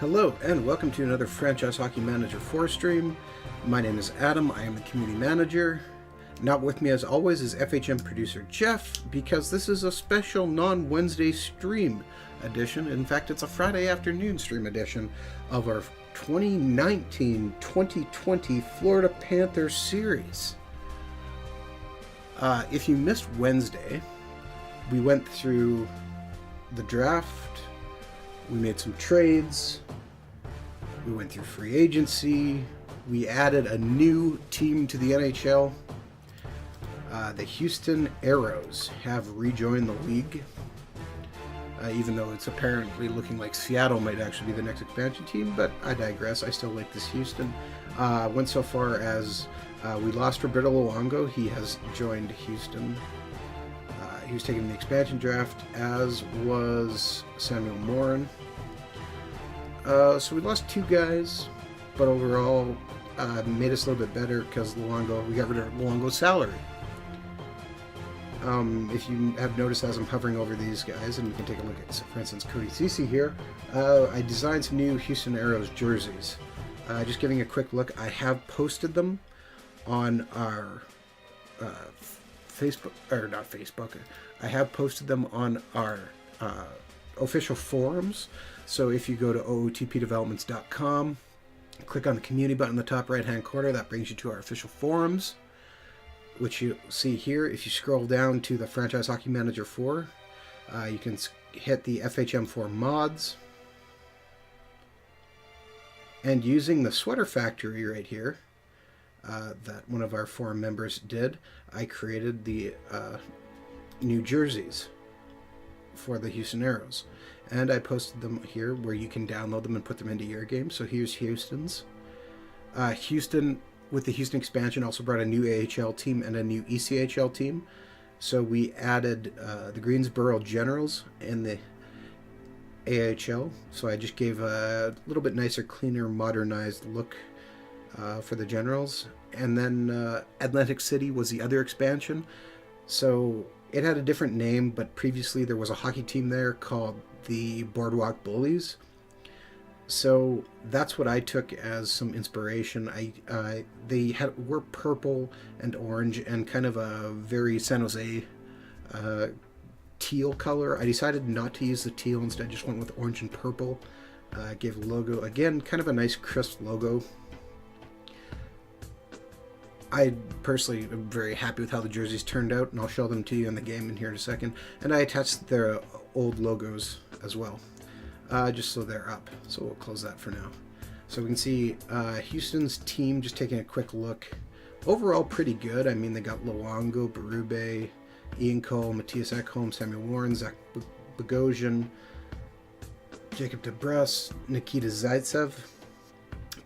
Hello and welcome to another Franchise Hockey Manager 4 stream. My name is Adam, I am the Community Manager. Not with me as always is FHM producer Jeff, because this is a special non-Wednesday stream edition. In fact, it's a Friday afternoon stream edition of our 2019-2020 Florida Panthers series. If you missed Wednesday, we went through the draft, we made some trades, we went through free agency, we added a new team to the NHL. The Houston Aeros have rejoined the league, even though it's apparently looking like Seattle might actually be the next expansion team, but I digress. I still like this Houston. Went so far as we lost Roberto Luongo. He has joined Houston. He was taking the expansion draft, as was Samuel Morin. So we lost two guys, but overall made us a little bit better because we got rid of Luongo's salary. If you have noticed as I'm hovering over these guys, and you can take a look at, for instance, Cody Ceci here, I designed some new Houston Aeros jerseys. Just giving a quick look, I have posted them on our Facebook, or not Facebook, I have posted them on our official forums. So if you go to ootpdevelopments.com, click on the community button in the top right hand corner, that brings you to our official forums, which you see here. If you scroll down to the Franchise Hockey Manager 4, you can hit the FHM4 mods, and using the sweater factory right here that one of our forum members did, I created the new jerseys for the Houston Aeros, and I posted them here where you can download them and put them into your game. So here's Houston's. Houston, with the Houston expansion, also brought a new AHL team and a new ECHL team. So we added the Greensboro Generals in the AHL. So I just gave a little bit nicer, cleaner, modernized look for the Generals. And then Atlantic City was the other expansion. So it had a different name, but previously there was a hockey team there called the BOARDWALK BULLIES. So that's what I took as some inspiration. They were purple and orange and kind of a very San Jose teal color. I decided not to use the teal, instead just went with orange and purple. Gave the logo, again, kind of a nice crisp logo. I personally am very happy with how the jerseys turned out, and I'll show them to you in the game in here in a second. And I attached their old logos as well, just so they're up. So we'll close that for now. So we can see Houston's team, just taking a quick look. Overall, pretty good. I mean, they got Luongo, Berube, Ian Cole, Matthias Ekholm, Samuel Warren, Zach Bogosian, Jacob DeBrus, Nikita Zaitsev,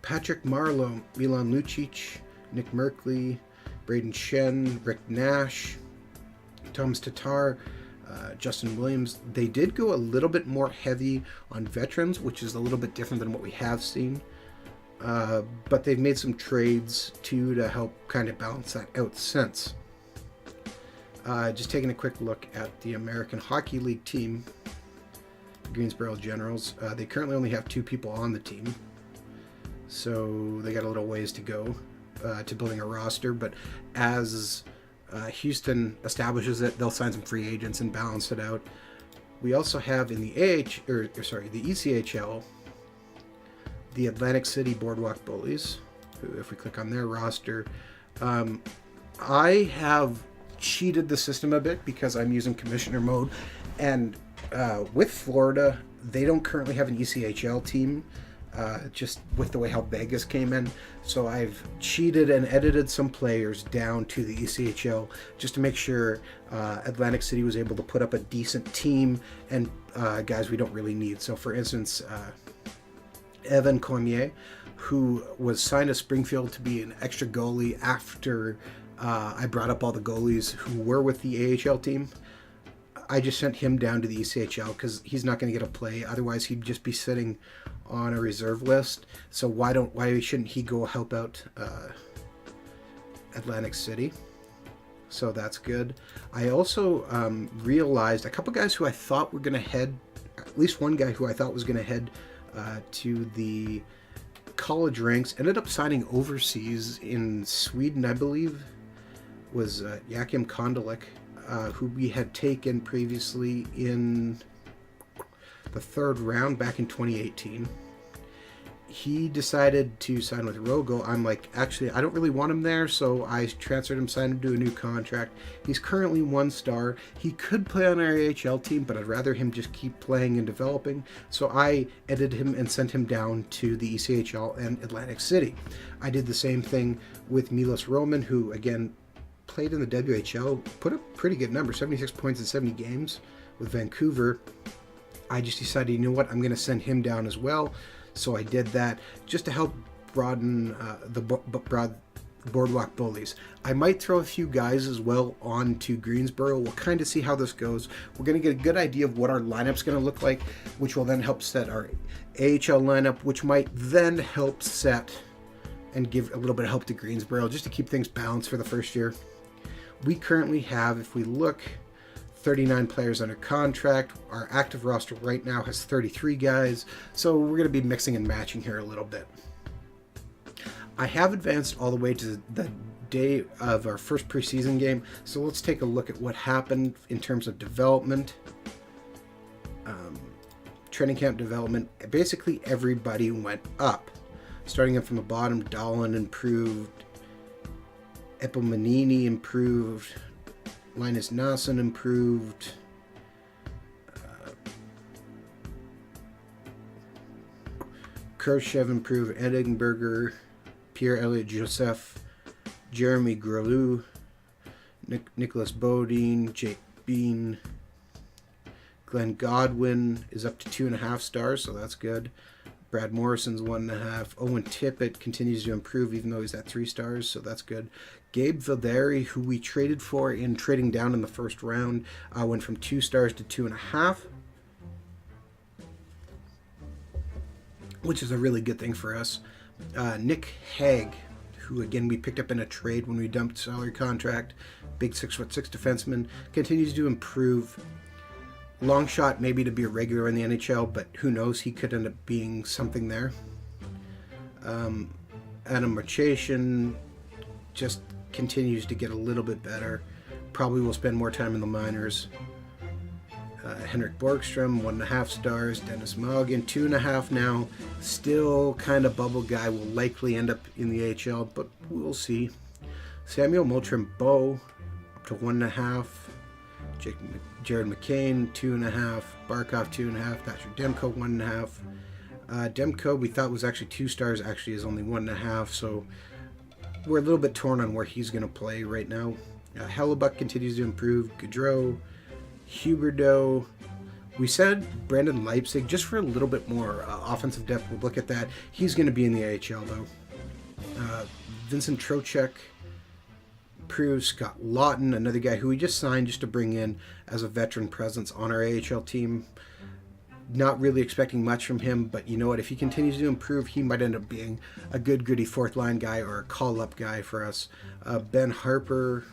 Patrick Marleau, Milan Lucic, Nick Merkley, Braden Shen, Rick Nash, Thomas Tatar, Justin Williams. They did go a little bit more heavy on veterans, which is a little bit different than what we have seen. But they've made some trades too to help kind of balance that out since. Just taking a quick look at the American Hockey League team, Greensboro Generals. They currently only have 2 people on the team, so they got a little ways to go to building a roster, but as Houston establishes it, they'll sign some free agents and balance it out. We also have in the the ECHL, the Atlantic City BOARDWALK Bullies, who, if we click on their roster, I have cheated the system a bit because I'm using commissioner mode, and with Florida, they don't currently have an ECHL team. Just with the way how Vegas came in. So I've cheated and edited some players down to the ECHL just to make sure Atlantic City was able to put up a decent team and guys we don't really need. So for instance, Evan Cormier, who was signed to Springfield to be an extra goalie after I brought up all the goalies who were with the AHL team. I just sent him down to the ECHL because he's not going to get a play. Otherwise, he'd just be sitting on a reserve list. So why shouldn't he go help out Atlantic City? So that's good. I also realized a couple guys who I thought were going to head, at least one guy who I thought was going to head to the college ranks. Ended up signing overseas in Sweden, I believe, was Joachim Kondelik, who we had taken previously in the 3rd round back in 2018. He decided to sign with Rogo. I'm like, actually, I don't really want him there, so I transferred him, signed him to a new contract. He's currently 1 star. He could play on our AHL team, but I'd rather him just keep playing and developing. So I edited him and sent him down to the ECHL and Atlantic City. I did the same thing with Milos Roman, who, again, played in the WHL, put up pretty good numbers, 76 points in 70 games with Vancouver. I just decided, you know what, I'm going to send him down as well. So I did that just to help broaden the Boardwalk Bullies. I might throw a few guys as well on to Greensboro. We'll kind of see how this goes. We're going to get a good idea of what our lineup's going to look like, which will then help set our AHL lineup, which might then help set and give a little bit of help to Greensboro just to keep things balanced for the first year. We currently have, if we look, 39 players under contract. Our active roster right now has 33 guys, so we're going to be mixing and matching here a little bit. I have advanced all the way to the day of our first preseason game, so let's take a look at what happened in terms of development, training camp development. Basically, everybody went up. Starting in from the bottom, Dahlin improved, Epomanini improved, Linus Nassen improved. Khrushchev improved. Edinburgher, Pierre-Elliott Joseph, Jeremy Grelou, Nicholas Bodine, Jake Bean. Glenn Godwin is up to 2.5 stars, so that's good. Brad Morrison's 1.5. Owen Tippett continues to improve, even though he's at 3 stars, so that's good. Gabe Vilderi, who we traded for in trading down in the 1st round, went from 2 stars to 2.5, which is a really good thing for us. Nick Hague, who again we picked up in a trade when we dumped salary contract, big 6'6" defenseman, continues to improve. Long shot maybe to be a regular in the NHL, but who knows, he could end up being something there. Adam Marchation just continues to get a little bit better. Probably will spend more time in the minors. Henrik Borgstrom, 1.5 stars. Dennis Maugan, 2.5 now. Still kind of bubble guy, will likely end up in the AHL, but we'll see. Samuel Moultrie-Bowe, up to 1.5. Jared McCain, 2.5. Barkov, 2.5. Thatcher Demko, 1.5. Demko, we thought was actually 2 stars, actually is only 1.5, so we're a little bit torn on where he's going to play right now. Hellebuck continues to improve. Gaudreau, Huberdeau. We said Brandon Leipzig, just for a little bit more offensive depth. We'll look at that. He's going to be in the AHL, though. Vincent Trocheck improves. Scott Lawton, another guy who we just signed just to bring in as a veteran presence on our AHL team. Not really expecting much from him, but you know what? If he continues to improve, he might end up being a good, gritty 4th-line guy or a call-up guy for us. Ben Harper,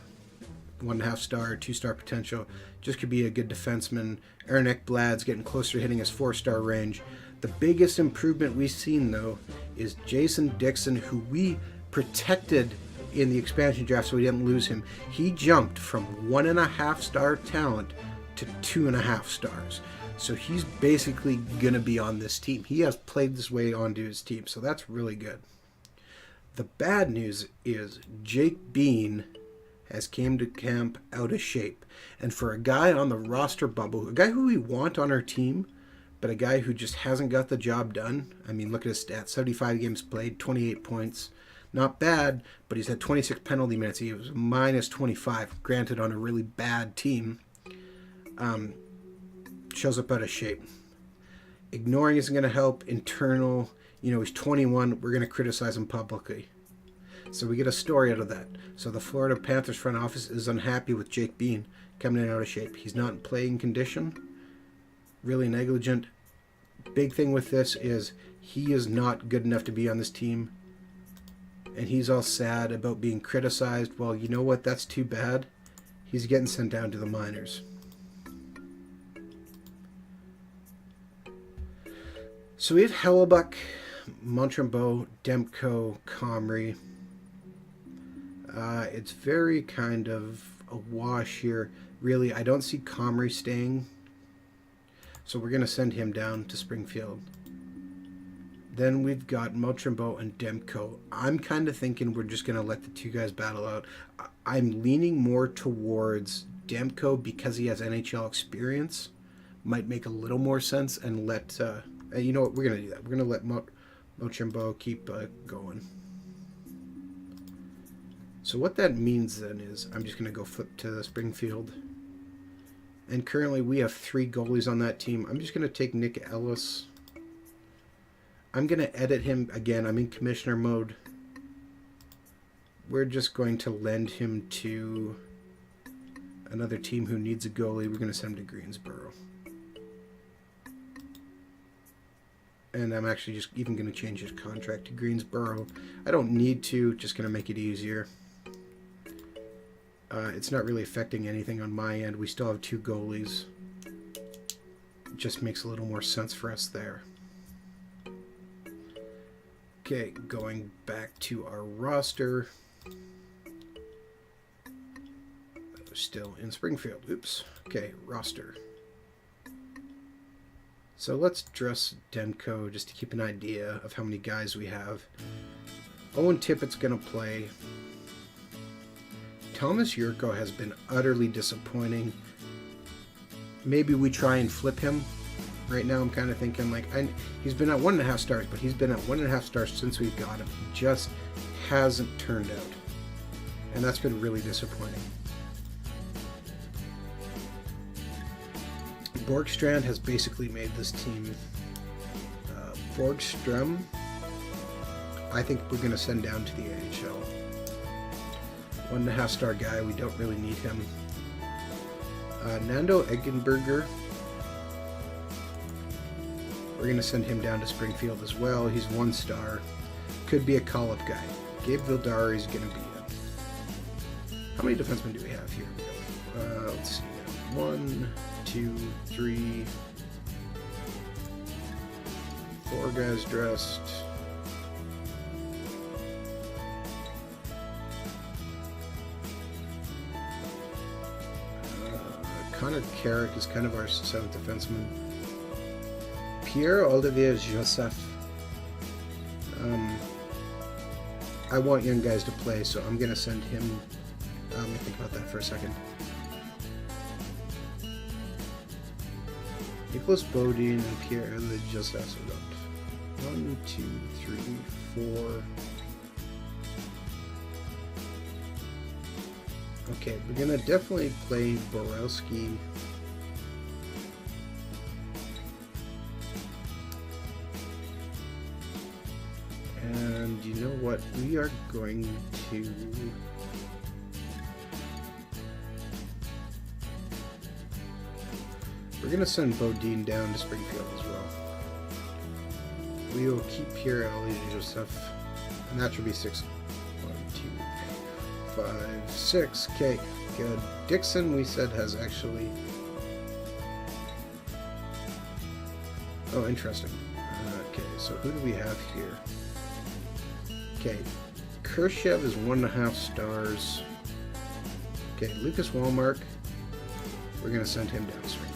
1.5 star, 2-star potential. Just could be a good defenseman. Aaron Ekblad's getting closer to hitting his 4-star range. The biggest improvement we've seen, though, is Jason Dixon, who we protected in the expansion draft so we didn't lose him. He jumped from 1.5 star talent to 2.5 stars. So he's basically going to be on this team. He has played his way onto his team, so that's really good. The bad news is Jake Bean has came to camp out of shape. And for a guy on the roster bubble, a guy who we want on our team, but a guy who just hasn't got the job done. I mean, look at his stats. 75 games played, 28 points. Not bad, but he's had 26 penalty minutes. He was minus 25, granted on a really bad team. Shows up out of shape. Ignoring isn't going to help. Internal, he's 21. We're going to criticize him publicly. So we get a story out of that. So the Florida Panthers front office is unhappy with Jake Bean coming in out of shape. He's not in playing condition. Really negligent. Big thing with this is he is not good enough to be on this team. And he's all sad about being criticized. Well, you know what? That's too bad. He's getting sent down to the minors. So we have Hellebuck, Montrembeau, Demko, Comrie. It's very kind of a wash here. Really, I don't see Comrie staying. So we're going to send him down to Springfield. Then we've got Montrembeau and Demko. I'm kind of thinking we're just going to let the two guys battle out. I'm leaning more towards Demko because he has NHL experience. Might make a little more sense, and let... you know what? We're going to do that. We're going to let Montrembeau keep going. So what that means then is I'm just going to go flip to Springfield. And currently we have 3 goalies on that team. I'm just going to take Nick Ellis. I'm going to edit him again. I'm in commissioner mode. We're just going to lend him to another team who needs a goalie. We're going to send him to Greensboro. And I'm actually just even going to change his contract to Greensboro. I don't need to, just going to make it easier. It's not really affecting anything on my end. We still have 2 goalies. It just makes a little more sense for us there. Okay, going back to our roster. Still in Springfield. Oops. Okay, roster. So let's dress Demko just to keep an idea of how many guys we have. Owen Tippett's going to play. Thomas Yurko has been utterly disappointing. Maybe we try and flip him. Right now I'm kind of thinking like, he's been at 1.5 stars, but he's been at 1.5 stars since we've got him. He just hasn't turned out. And that's been really disappointing. Borgstrand has basically made this team. Borgström, I think we're going to send down to the AHL. 1.5 star guy, we don't really need him. Nando Eggenberger, we're going to send him down to Springfield as well. He's 1 star. Could be a call-up guy. Gabe Vildari is going to be in. How many defensemen do we have here? Let's see. 1, 2, 3, 4 guys dressed. Connor Carrick is kind of our 7th defenseman. Pierre Olivier Joseph. I want young guys to play, so I'm going to send him. Let me think about that for a second. Nicholas Bodine and Pierre Olivier Joseph. So got 1, 2, 3, 4. Okay, we're going to definitely play Borowski. And you know what? We are going to... We're going to send Bodine down to Springfield as well. We will keep Pierre Olivier Joseph. And that should be 6. 1, 2, 5, 6. Okay, good. Dixon, we said, has actually... Oh, interesting. Okay, so who do we have here? Okay, Khrushchev is 1.5 stars. Okay, Lucas Walmark, we're going to send him down to Springfield.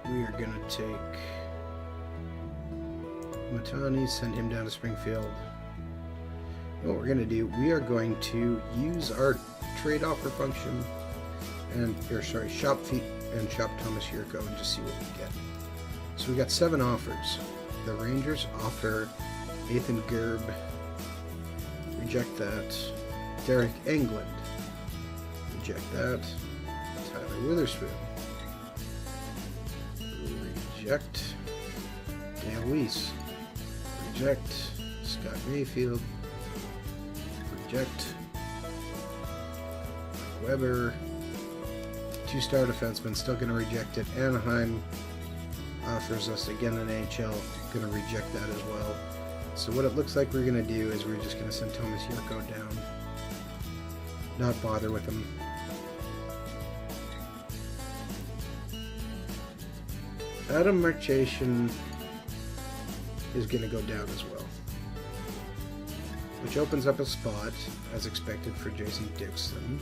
We are going to take Matani, send him down to Springfield. And what we're going to do, we are going to use our trade offer function and, shop feet and shop Thomas Yurko and just see what we get. So we got 7 offers. The Rangers offer Nathan Gerb. Reject that. Derek Englund. Reject that. Tyler Witherspoon. Reject. Dale Weiss. Reject. Scott Mayfield. Reject. Weber. 2-star defenseman, still going to reject it. Anaheim offers us again an AHL, going to reject that as well. So what it looks like we're going to do is we're just going to send Thomas Yurko down. not bother with him. Adam Marchation is going to go down as well, which opens up a spot, as expected, for Jason Dixon.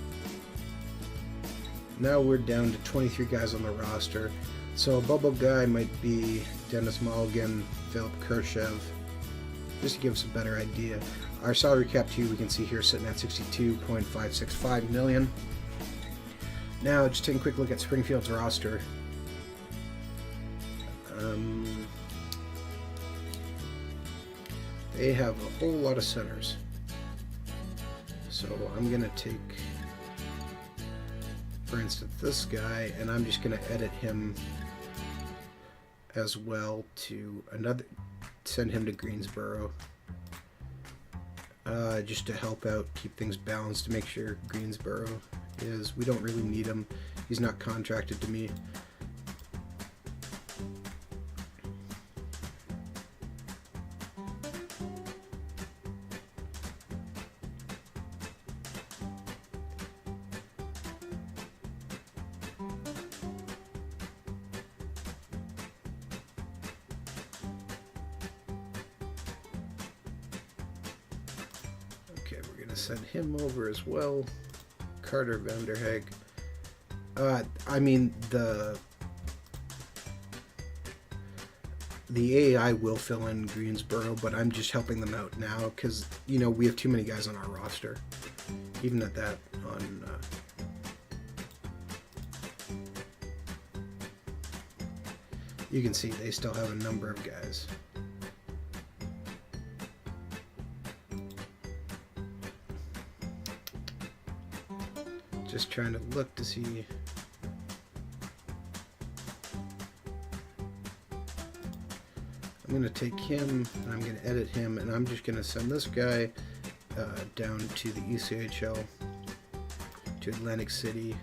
Now we're down to 23 guys on the roster, so a bubble guy might be Dennis Mulligan, Philip Kershev, just to give us a better idea. Our salary cap too, we can see here, sitting at $62.565 million. Now, just taking a quick look at Springfield's roster. They have a whole lot of centers. So I'm going to take, for instance, this guy, and I'm just going to edit him as well to another, send him to Greensboro. Just to help out, keep things balanced, to make sure Greensboro is, we don't really need him. He's not contracted to me. Okay, we're going to send him over as well. Carter Vanderhaeg. I mean, the AI will fill in Greensboro, but I'm just helping them out now because, you know, we have too many guys on our roster. Even at that, on you can see they still have a number of guys. Just trying to look to see. I'm going to take him and I'm going to edit him, and I'm just going to send this guy down to the ECHL, to Atlantic City.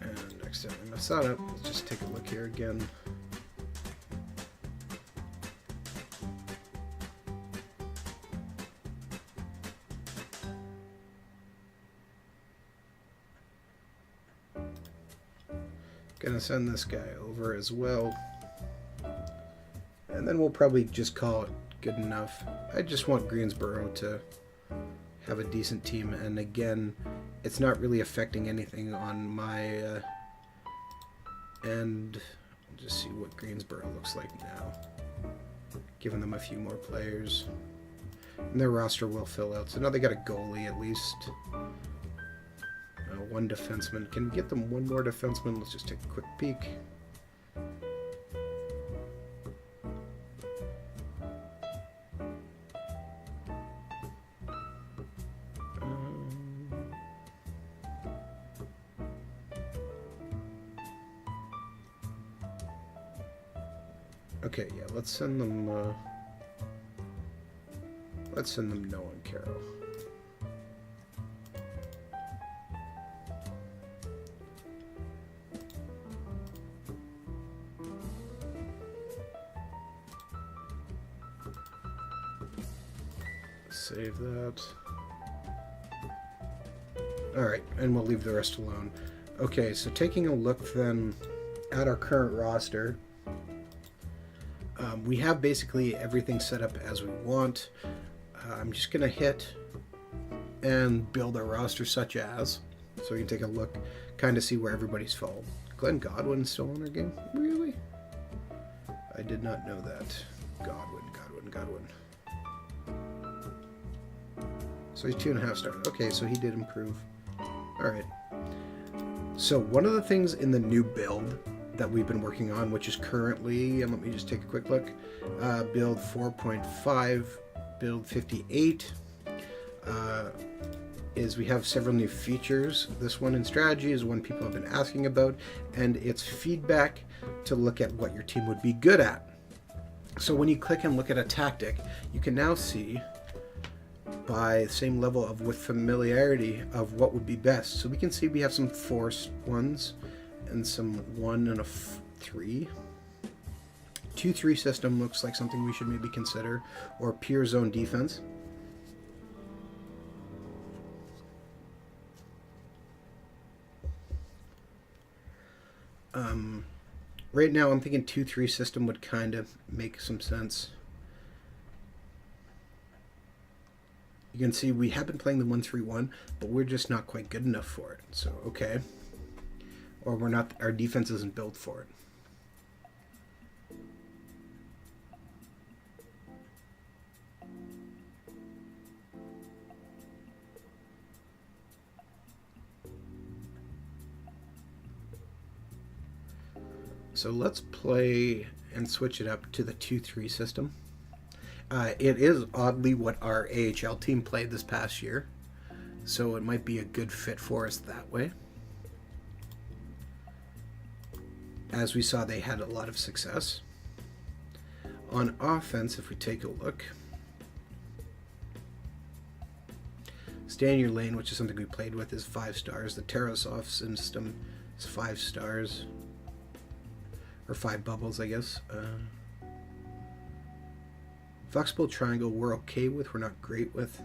And next time I mess that up, let's just take a look here again. Gonna send this guy over as well, and then we'll probably just call it good enough. I just want Greensboro to have a decent team, and again, it's not really affecting anything on my end. I'll just see what Greensboro looks like now, giving them a few more players, and their roster will fill out. So now they got a goalie at least. One defenseman. Can we get them one more defenseman? Let's just take a quick peek. Okay, yeah, let's send them Noah and Carroll. Save that. Alright, and we'll leave the rest alone. Okay, so taking a look then at our current roster, we have basically everything set up as we want. I'm just going to hit and build a roster such as, so we can take a look, kind of see where everybody's fallen. Glenn Godwin's still on our game? Really? I did not know that. Godwin. So he's 2.5 stars. Okay, so he did improve. Alright. So one of the things in the new build that we've been working on, which is currently, and let me just take a quick look, build 4.5, build 58, is we have several new features. This one in strategy is one people have been asking about, and it's feedback to look at what your team would be good at. So when you click and look at a tactic, you can now see by the same level of with familiarity of what would be best. So we can see we have some forced ones and some 1 and a 3, 2-3 system looks like something we should maybe consider, or pure zone defense. Right now I'm thinking 2-3 system would kind of make some sense. You can see we have been playing the 1-3-1, but we're just not quite good enough for it. So, okay. Or we're not, our defense isn't built for it. So let's play and switch it up to the 2-3 system. It is oddly what our AHL team played this past year, so it might be a good fit for us that way. As we saw, they had a lot of success. On offense, if we take a look, stay in your lane, which is something we played with, is 5 stars. The Tarasov system is 5 stars. Or 5 bubbles, I guess. Flexible triangle, we're okay with. We're not great with.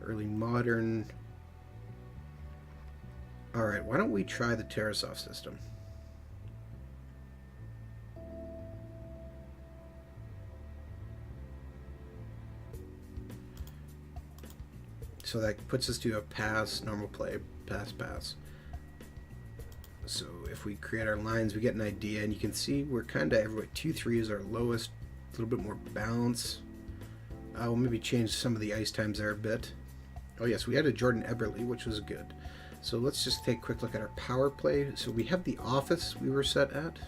Early modern. Alright, why don't we try the Tarasov system? So that puts us to a pass, normal play, pass, pass. So if we create our lines, we get an idea, and you can see we're kind of everywhere. 2-3 is our lowest, a little bit more balance. We'll maybe change some of the ice times there a bit. Oh yes, we had a Jordan Eberle, which was good. So let's just take a quick look at our power play. So we have the office we were set at,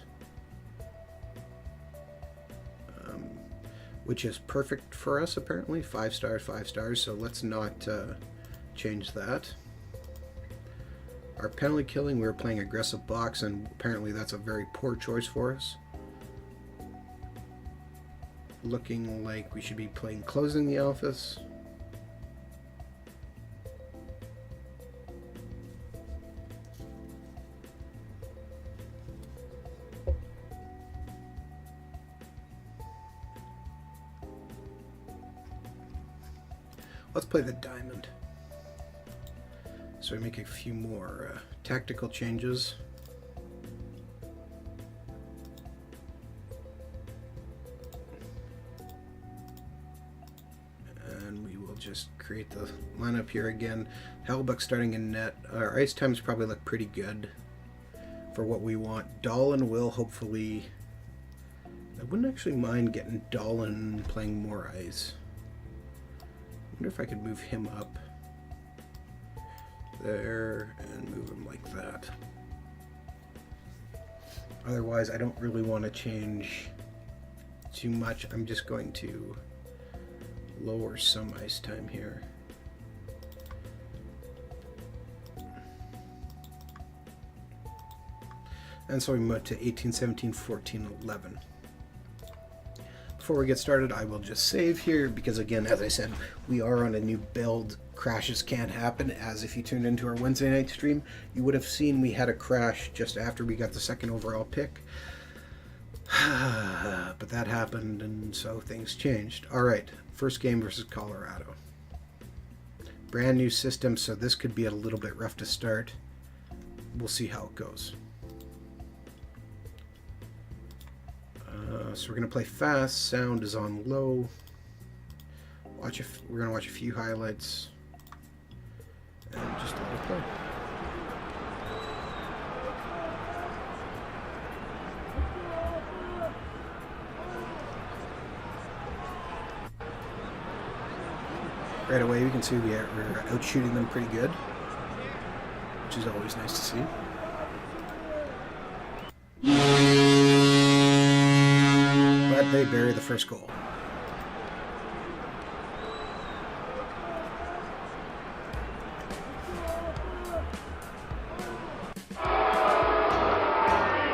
which is perfect for us apparently. 5 stars, 5 stars. So let's not change that. Our penalty killing, we were playing aggressive box, and apparently that's a very poor choice for us. Looking like we should be playing closing the office. Let's play the diamond. So we make a few more tactical changes. And we will just create the lineup here again. Hellbuck starting in net. Our ice times probably look pretty good for what we want. Dahl and Will, hopefully. I wouldn't actually mind getting Dahlin playing more ice. I wonder if I could move him up there and move him like that. Otherwise, I don't really want to change too much. I'm just going to lower some ice time here. And so we move to 18, 17, 14, 11. Before we get started, I will just save here because, again, as I said, we are on a new build. Crashes can't happen, as if you tuned into our Wednesday night stream, you would have seen we had a crash just after we got the 2nd overall pick. But that happened, and so things changed. Alright, first game versus Colorado. Brand new system, so this could be a little bit rough to start. We'll see how it goes. So we're going to play fast. Sound is on low. We're going to watch a few highlights. And just let it play. Right away, we can see we're out shooting them pretty good, which is always nice to see. But they bury the first goal.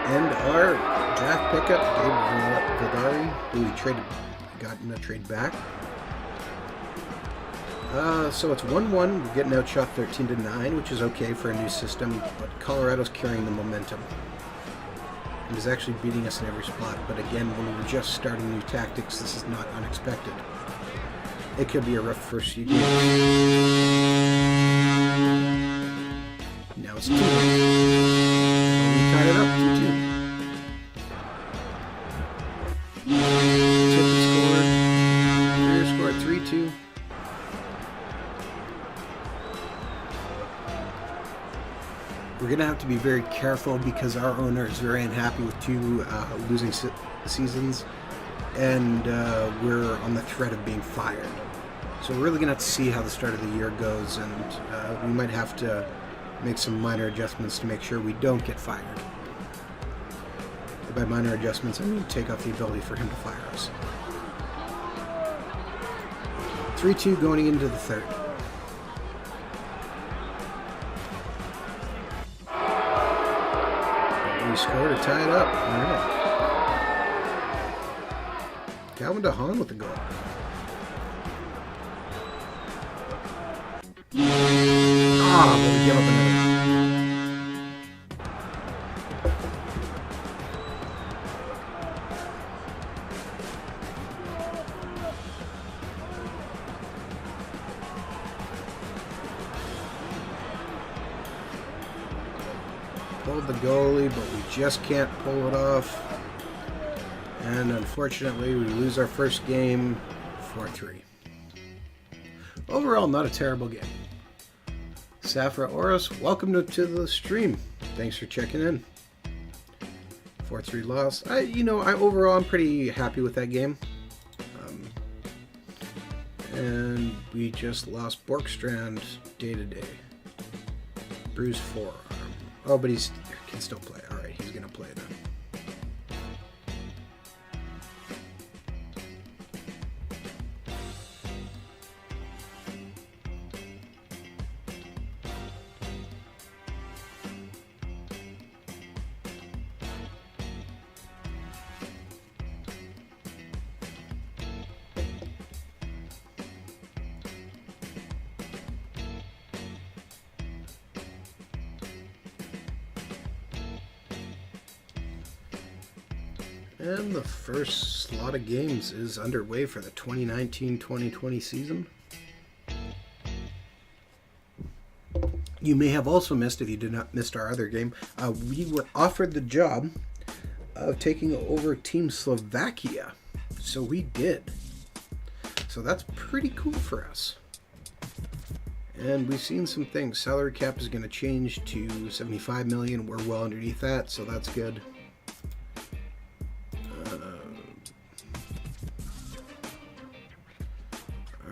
And our draft pickup, Gabe Vidari, who we got in a trade back. So it's 1-1. We're getting outshot 13-9, which is okay for a new system, but Colorado's carrying the momentum. and is actually beating us in every spot. But again, when we're just starting new tactics, this is not unexpected. It could be a rough first few games. Now it's 2-1. We tied it up 2-2. Tip scored. BURE scored 3-2. We're going to have to be very careful because our owner is very unhappy with 2 losing seasons, and we're on the threat of being fired. So we're really going to have to see how the start of the year goes, and we might have to make some minor adjustments to make sure we don't get fired. By minor adjustments, I mean take off the ability for him to fire us. 3-2 going into the third. We scored to tie it up. All right. Calvin DeHaan with the goal. But we give up another. Pulled the goalie, but we just can't pull it off. And unfortunately, we lose our first game 4-3. Overall, not a terrible game. Safra Aeros, welcome to the stream. Thanks for checking in. 4-3 loss. Overall, I'm pretty happy with that game. And we just lost Borkstrand day to day. Bruised forearm. Oh, but he can still play. All right, he's gonna play then. And the first slot of games is underway for the 2019-2020 season. You may have also missed, if you did not miss our other game, we were offered the job of taking over Team Slovakia. So we did. So that's pretty cool for us. And we've seen some things. Salary cap is going to change to 75 million. We're well underneath that, so that's good.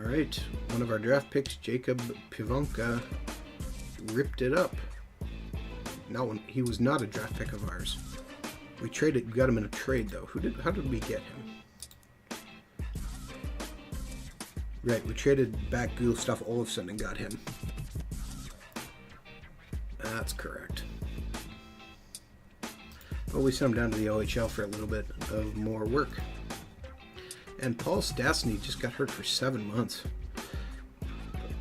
Alright, one of our draft picks, Jacob Pivonka, ripped it up. No, he was not a draft pick of ours. We got him in a trade though. How did we get him? Right, we traded back Gustav Olofsson and got him. That's correct. Well, we sent him down to the OHL for a little bit of more work. And Paul Stastny just got hurt for 7 months.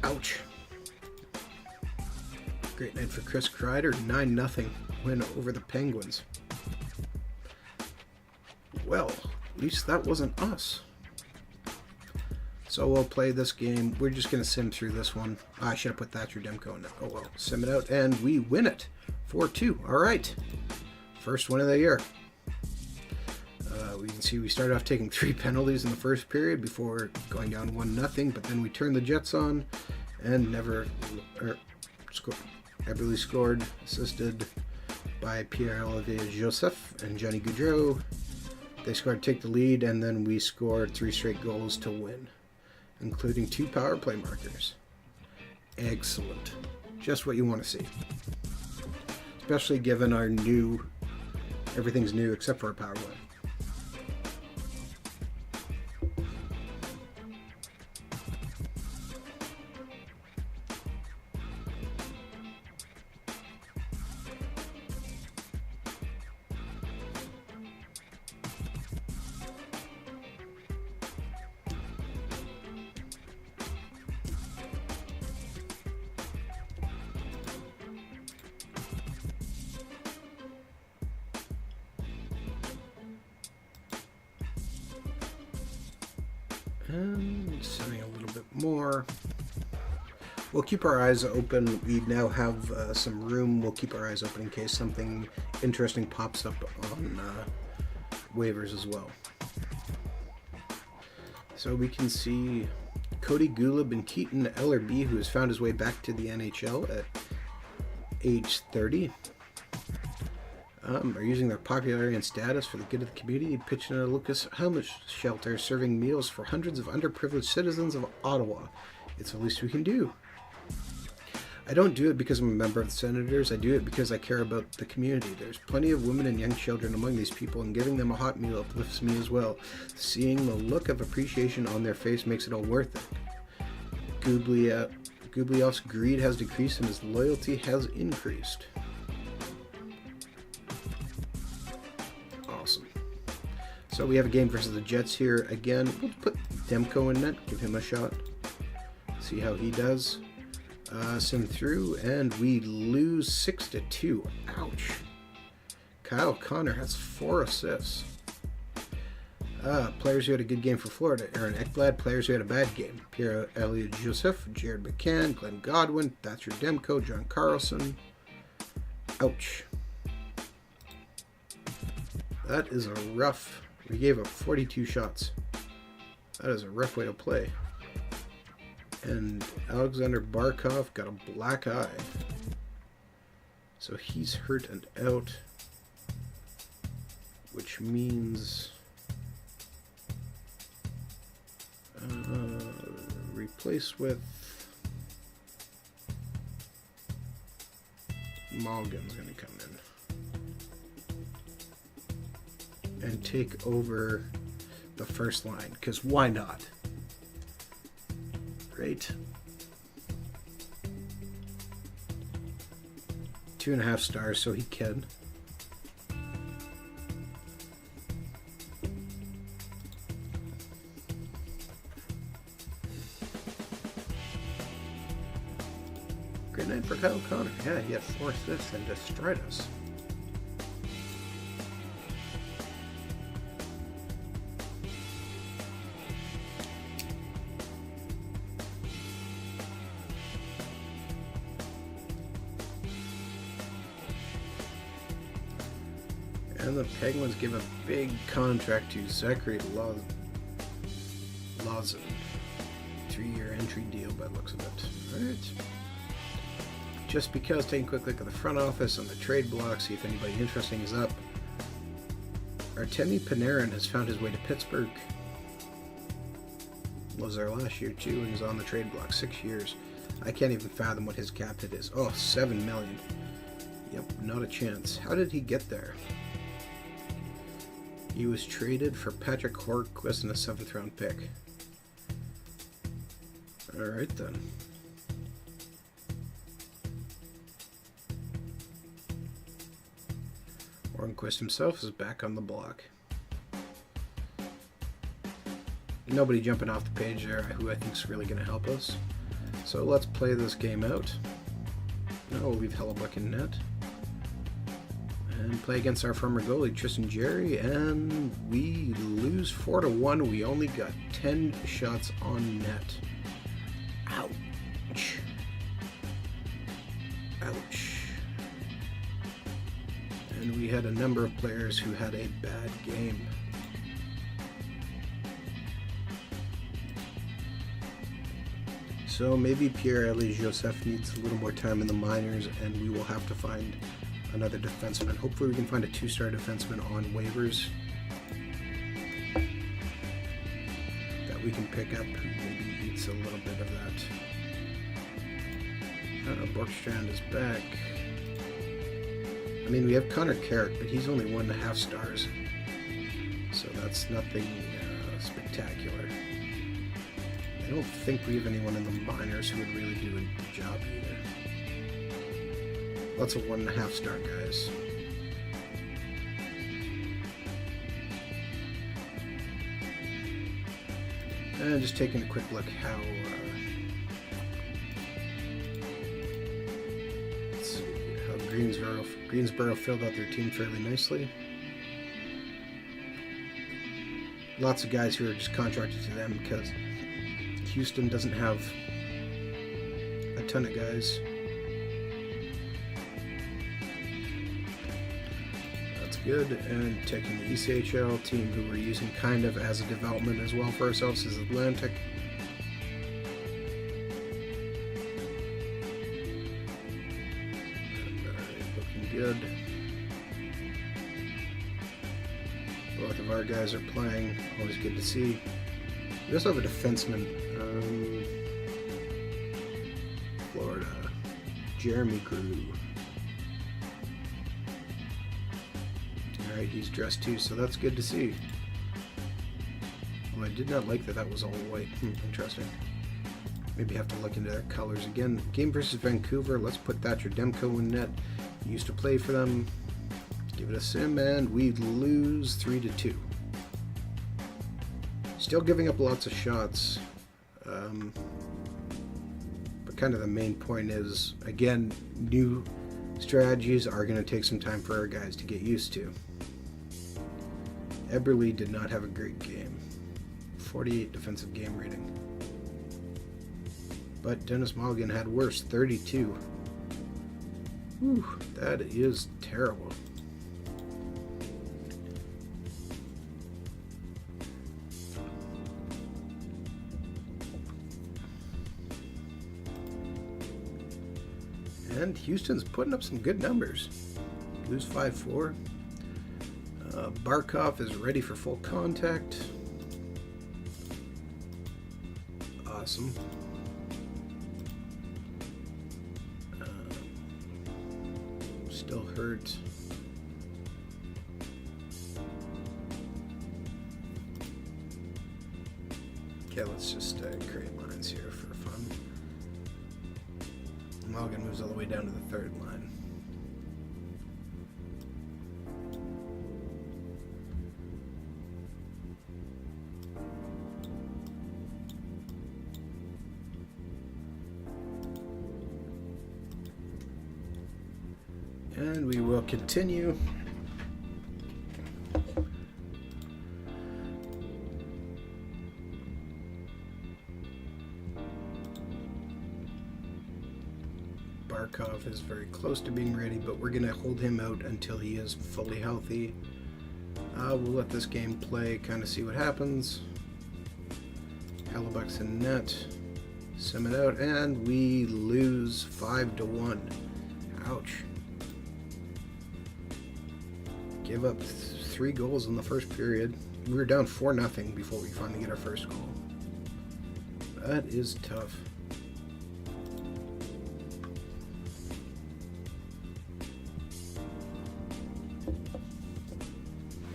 Ouch. Great night for Chris Kreider. 9-0 win over the Penguins. Well, at least that wasn't us. So we'll play this game. We're just going to sim through this one. I should have put Thatcher Demko in it. Oh well, sim it out. And we win it. 4-2. All right. First win of the year. We can see we started off taking 3 penalties in the first period before going down 1-0, but then we turned the Jets on and Eberle scored, assisted by Pierre-Olivier Joseph and Johnny Gaudreau. They scored to take the lead, and then we scored 3 straight goals to win, including 2 power play markers. Excellent. Just what you want to see. Especially given our everything's new except for our power play. And sending a little bit more. We'll keep our eyes open. We now have some room. We'll keep our eyes open in case something interesting pops up on waivers as well. So we can see Cody Gulib and Keaton Ellerby, who has found his way back to the NHL at age 30. Are using their popularity and status for the good of the community, pitching at a Lucas homeless shelter, serving meals for hundreds of underprivileged citizens of Ottawa. It's the least we can do. I don't do it because I'm a member of the Senators. I do it because I care about the community. There's plenty of women and young children among these people, and giving them a hot meal uplifts me as well. Seeing the look of appreciation on their face makes it all worth it. Gubliov's greed has decreased and his loyalty has increased. Awesome. So we have a game versus the Jets here. Again, we'll put Demko in net, give him a shot, see how he does. Send through, and we lose 6-2. Ouch. Kyle Connor has 4 assists. Players who had a good game for Florida: Aaron Ekblad. Players who had a bad game: Pierre Elliott Joseph, Jared McCann, Glenn Godwin, Thatcher Demko, John Carlson. Ouch. That is a rough. We gave up 42 shots. That is a rough way to play. And Alexander Barkov got a black eye. So he's hurt and out. Which means... replace with... Malgin's going to come in. And take over the first line. Because why not? Great. 2.5 stars, so he can. Great night for Kyle Connor. Yeah, he had 4 assists and destroyed us. And the Penguins give a big contract to Zachary Lawson. 3-year entry deal by the looks of it. Alright. Just because, taking a quick look at the front office on the trade block, see if anybody interesting is up. Artemi Panarin has found his way to Pittsburgh. Was there last year too, and he's on the trade block. 6 years. I can't even fathom what his cap hit is. Oh, $7 million. Yep, not a chance. How did he get there? He was traded for Patrick Hornqvist and a 7th round pick. Alright then. Hornqvist himself is back on the block. Nobody jumping off the page there who I think is really going to help us. So let's play this game out. No, we'll leave Hellebuck in net. And play against our former goalie, Tristan Jerry, and we lose 4-1. We only got 10 shots on net. Ouch. Ouch. And we had a number of players who had a bad game. So maybe Pierre-Élie Joseph needs a little more time in the minors, and we will have to find another defenseman. Hopefully we can find a 2-star defenseman on waivers that we can pick up who maybe eats a little bit of that. Borkstrand is back. I mean, we have Connor Carrick, but he's only 1.5 stars. So that's nothing spectacular. I don't think we have anyone in the minors who would really do a job either. Lots of 1.5 star guys. And just taking a quick look how let's see how Greensboro filled out their team fairly nicely. lots of guys who are just contracted to them because Houston doesn't have a ton of guys. That's good. And taking the ECHL team who we're using kind of as a development as well for ourselves is Atlantic. Looking good. Both of our guys are playing. Always good to see. We also have a defenseman. Florida. Jeremy Grew. Alright, he's dressed too, so that's good to see. Well, I did not like that that was all white. Interesting. Maybe have to look into their colors again. Game versus Vancouver. Let's put Thatcher Demko in net. He used to play for them. Give it a sim, and we lose 3-2. Still giving up lots of shots. But kind of the main point is, again, new strategies are going to take some time for our guys to get used to. Eberle did not have a great game. 48 defensive game rating. But Dennis Mulligan had worse, 32. Whew, that is terrible. And Houston's putting up some good numbers. Lose 5-4. Barkov is ready for full contact. Awesome. Still hurt. Okay, let's just create lines here for fun. Mulligan moves all the way down to the third line. And we will continue. Barkov is very close to being ready, but we're going to hold him out until he is fully healthy. We'll let this game play, kind of see what happens. Hellebuck's in net. Sim it out, and we lose 5-1. Ouch. Give up 3 goals in the first period. We were down 4-0 before we finally get our first goal. That is tough.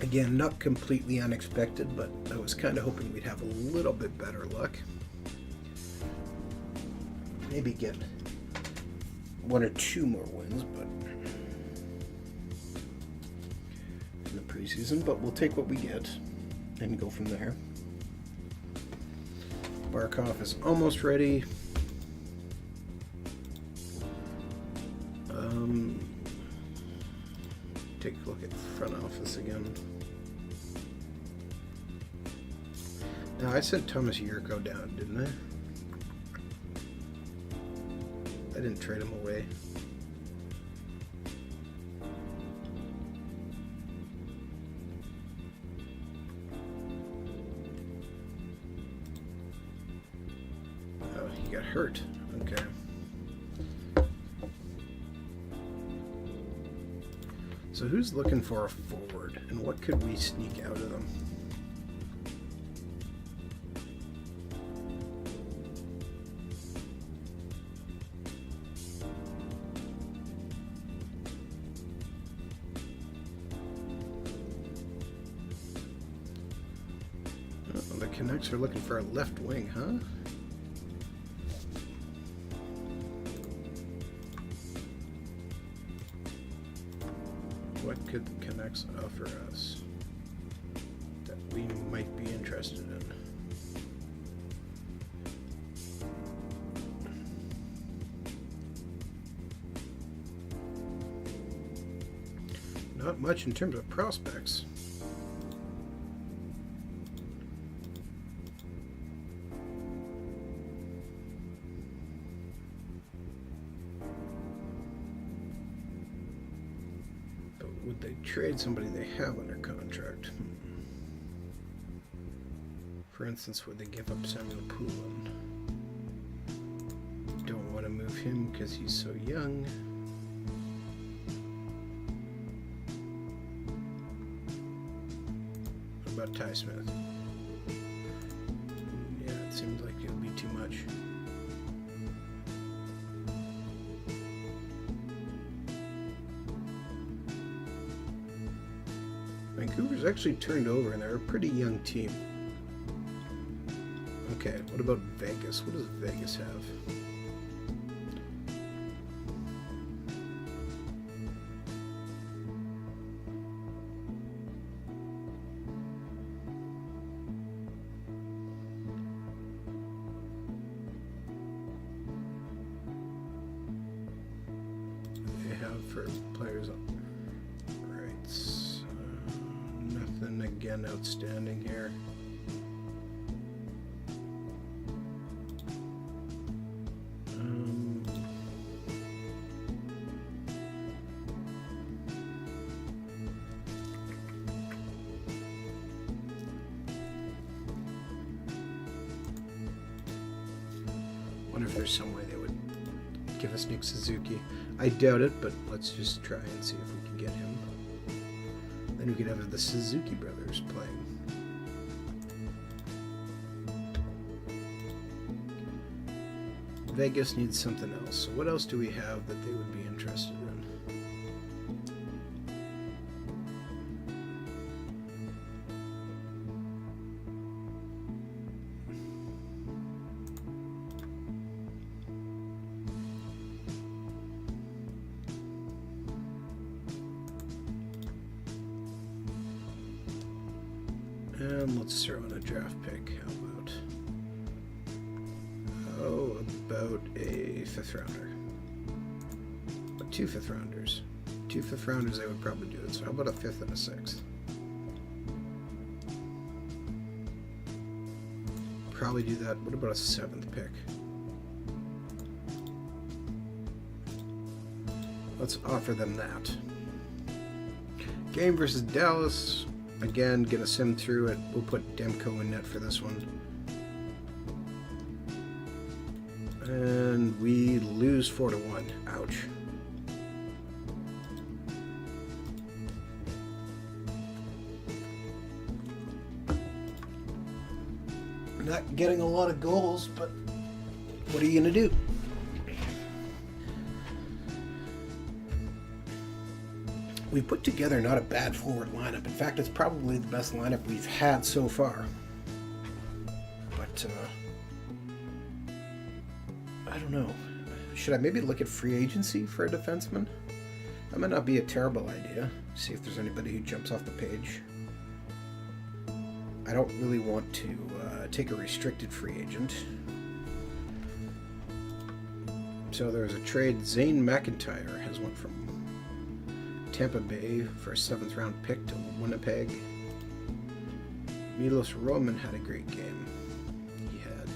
Again, not completely unexpected, but I was kind of hoping we'd have a little bit better luck. Maybe get 1 or 2 more wins, but in the preseason, but we'll take what we get and go from there. Barkov is almost ready. Take a look at front office again. Now I sent Thomas Yurko down, didn't I? I didn't trade him away. Oh, he got hurt. Okay. So who's looking for a forward, and what could we sneak out of them? Oh, the Canucks are looking for a left wing, huh? What could the Canucks offer us that we might be interested in? Not much in terms of prospects. they trade somebody they have under contract? For instance, would they give up Samuel Poulin? Don't want to move him because he's so young. What about Ty Smith? Yeah, it seems like it would be too much. Vancouver's actually turned over, and they're a pretty young team. Okay, what about Vegas? What does Vegas have? They have for players on rights. Nothing again outstanding here. Wonder if there's some way they would give us Nick Suzuki. I doubt it, but let's just try and see if we can get him. Then we could have the Suzuki brothers playing. Vegas needs something else. So what else do we have that they would be interested in? And let's throw in a draft pick. How about? Oh, about a 5th rounder. Or 2 5th rounders. 2 5th rounders, they would probably do it. So how about a 5th and a 6th? Probably do that. What about a 7th pick? Let's offer them that. Game versus Dallas. Again, gonna sim through it. We'll put Demko in net for this one. And we lose 4-1. Ouch. Not getting a lot of goals, but what are you gonna do? We put together not a bad forward lineup. In fact, it's probably the best lineup we've had so far. But, I don't know. Should I maybe look at free agency for a defenseman? That might not be a terrible idea. See if there's anybody who jumps off the page. I don't really want to take a restricted free agent. So there's a trade. Zane McIntyre has went from Tampa Bay for a 7th round pick to Winnipeg. Milos Roman had a great game. He had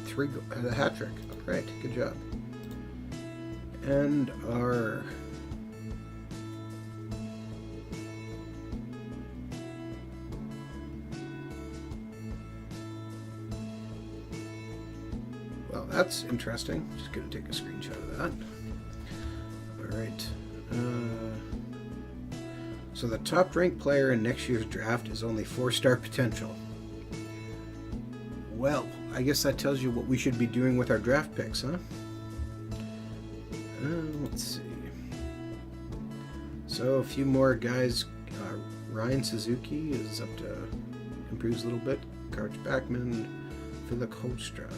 a hat trick. Right, good job. And our well, that's interesting. Just gonna take a screenshot of that. All right. So the top-ranked player in next year's draft is only 4-star potential. Well, I guess that tells you what we should be doing with our draft picks, huh? Let's see. So a few more guys. Ryan Suzuki is up to improves a little bit. Karch Backman, Philip Holstra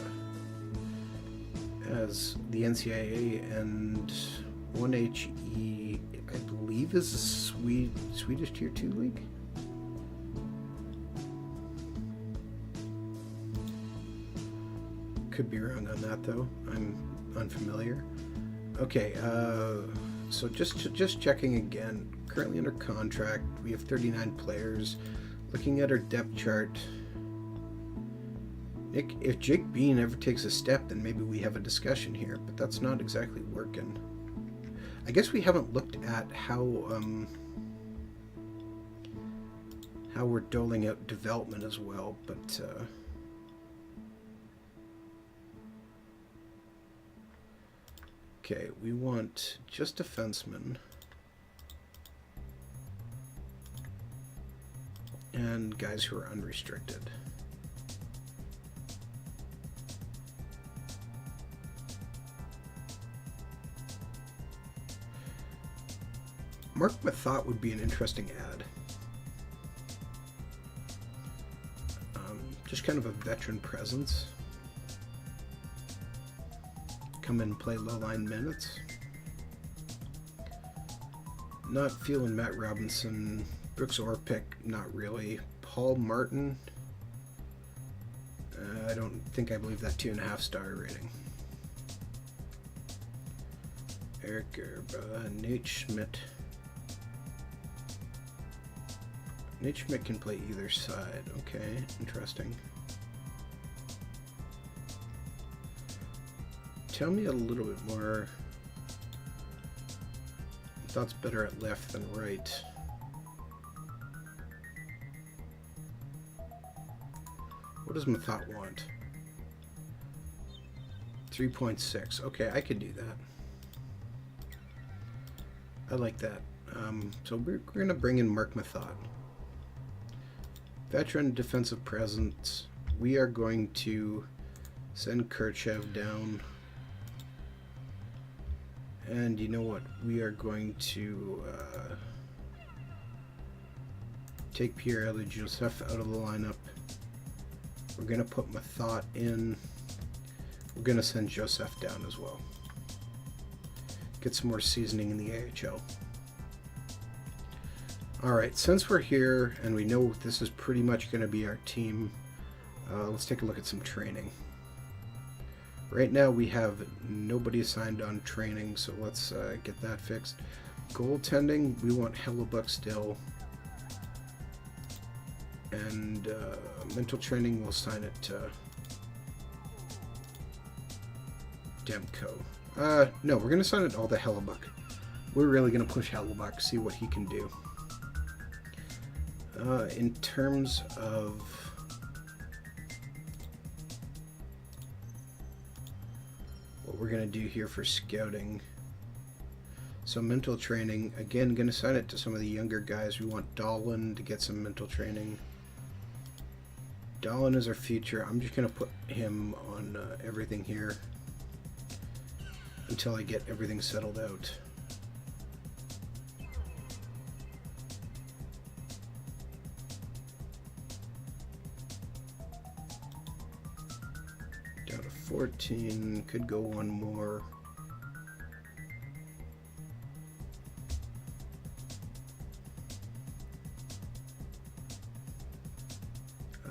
as the NCAA and 1HE. I believe is a Swedish Tier 2 league. Could be wrong on that though. I'm unfamiliar. Okay, so just checking again. Currently under contract, we have 39 players. Looking at our depth chart, Nick, if Jake Bean ever takes a step, then maybe we have a discussion here. But that's not exactly working. I guess we haven't looked at how how we're doling out development as well, but okay, we want just defensemen and guys who are unrestricted. Mark my thought would be an interesting ad. Just kind of a veteran presence. Come in and play low line minutes. Not feeling Matt Robinson. Brooks Orpik, not really. Paul Martin. I don't think I believe that 2.5 star rating. Eric Gerba, Nate Schmidt. Nate Schmidt can play either side. Okay, interesting. Tell me a little bit more. I thought it's better at left than right. What does Mathot want? 3.6. Okay, I could do that. I like that. So we're going to bring in Mark Mathot. Veteran defensive presence. We are going to send Kirchev down. And you know what? We are going to take Pierre-Louis Joseph out of the lineup. We're going to put Mathot in. We're going to send Joseph down as well. Get some more seasoning in the AHL. Alright, since we're here and we know this is pretty much going to be our team, let's take a look at some training. Right now we have nobody assigned on training, so let's get that fixed. Goaltending, we want Hellebuck still. And mental training, we'll assign it to Demko. No, we're going to assign it all to Hellebuck. We're really going to push Hellebuck, see what he can do. In terms of what we're going to do here for scouting, so mental training, again, going to assign it to some of the younger guys. We want Dolan to get some mental training. Dolan is our future. I'm just going to put him on everything here until I get everything settled out. Down to 14, could go one more.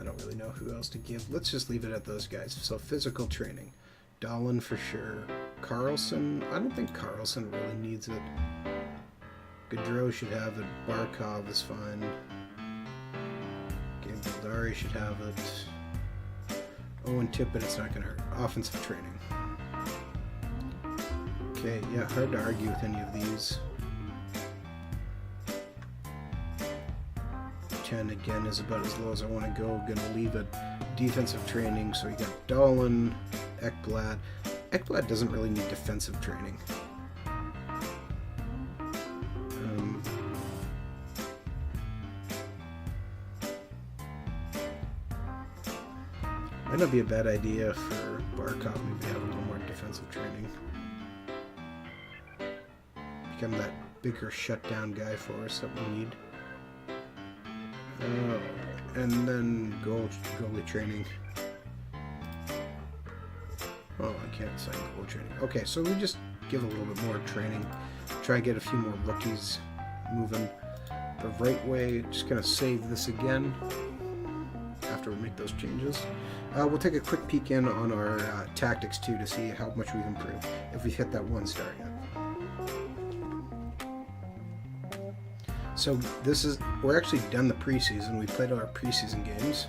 I don't really know who else to give. Let's just leave it at those guys. So physical training. Dolan for sure. Carlson, I don't think Carlson really needs it. Gaudreau should have it. Barkov is fine. Gabe Vildari should have it. Owen Tippett, it's not going to hurt. Offensive training. Okay, yeah, hard to argue with any of these. 10 again is about as low as I want to go. Gonna leave it. Defensive training, so you got Dolan, Ekblad. Ekblad doesn't really need defensive training. Might not be a bad idea for Barkov maybe to have a little more defensive training. Become that bigger shutdown guy for us that we need. And then goalie training. Oh, I can't assign goal training. Okay, so we just give a little bit more training. Try to get a few more rookies moving the right way. Just gonna save this again after we make those changes. We'll take a quick peek in on our tactics too to see how much we've improved if we've hit that 1 star yet. So we're actually done the preseason. We played all our preseason games.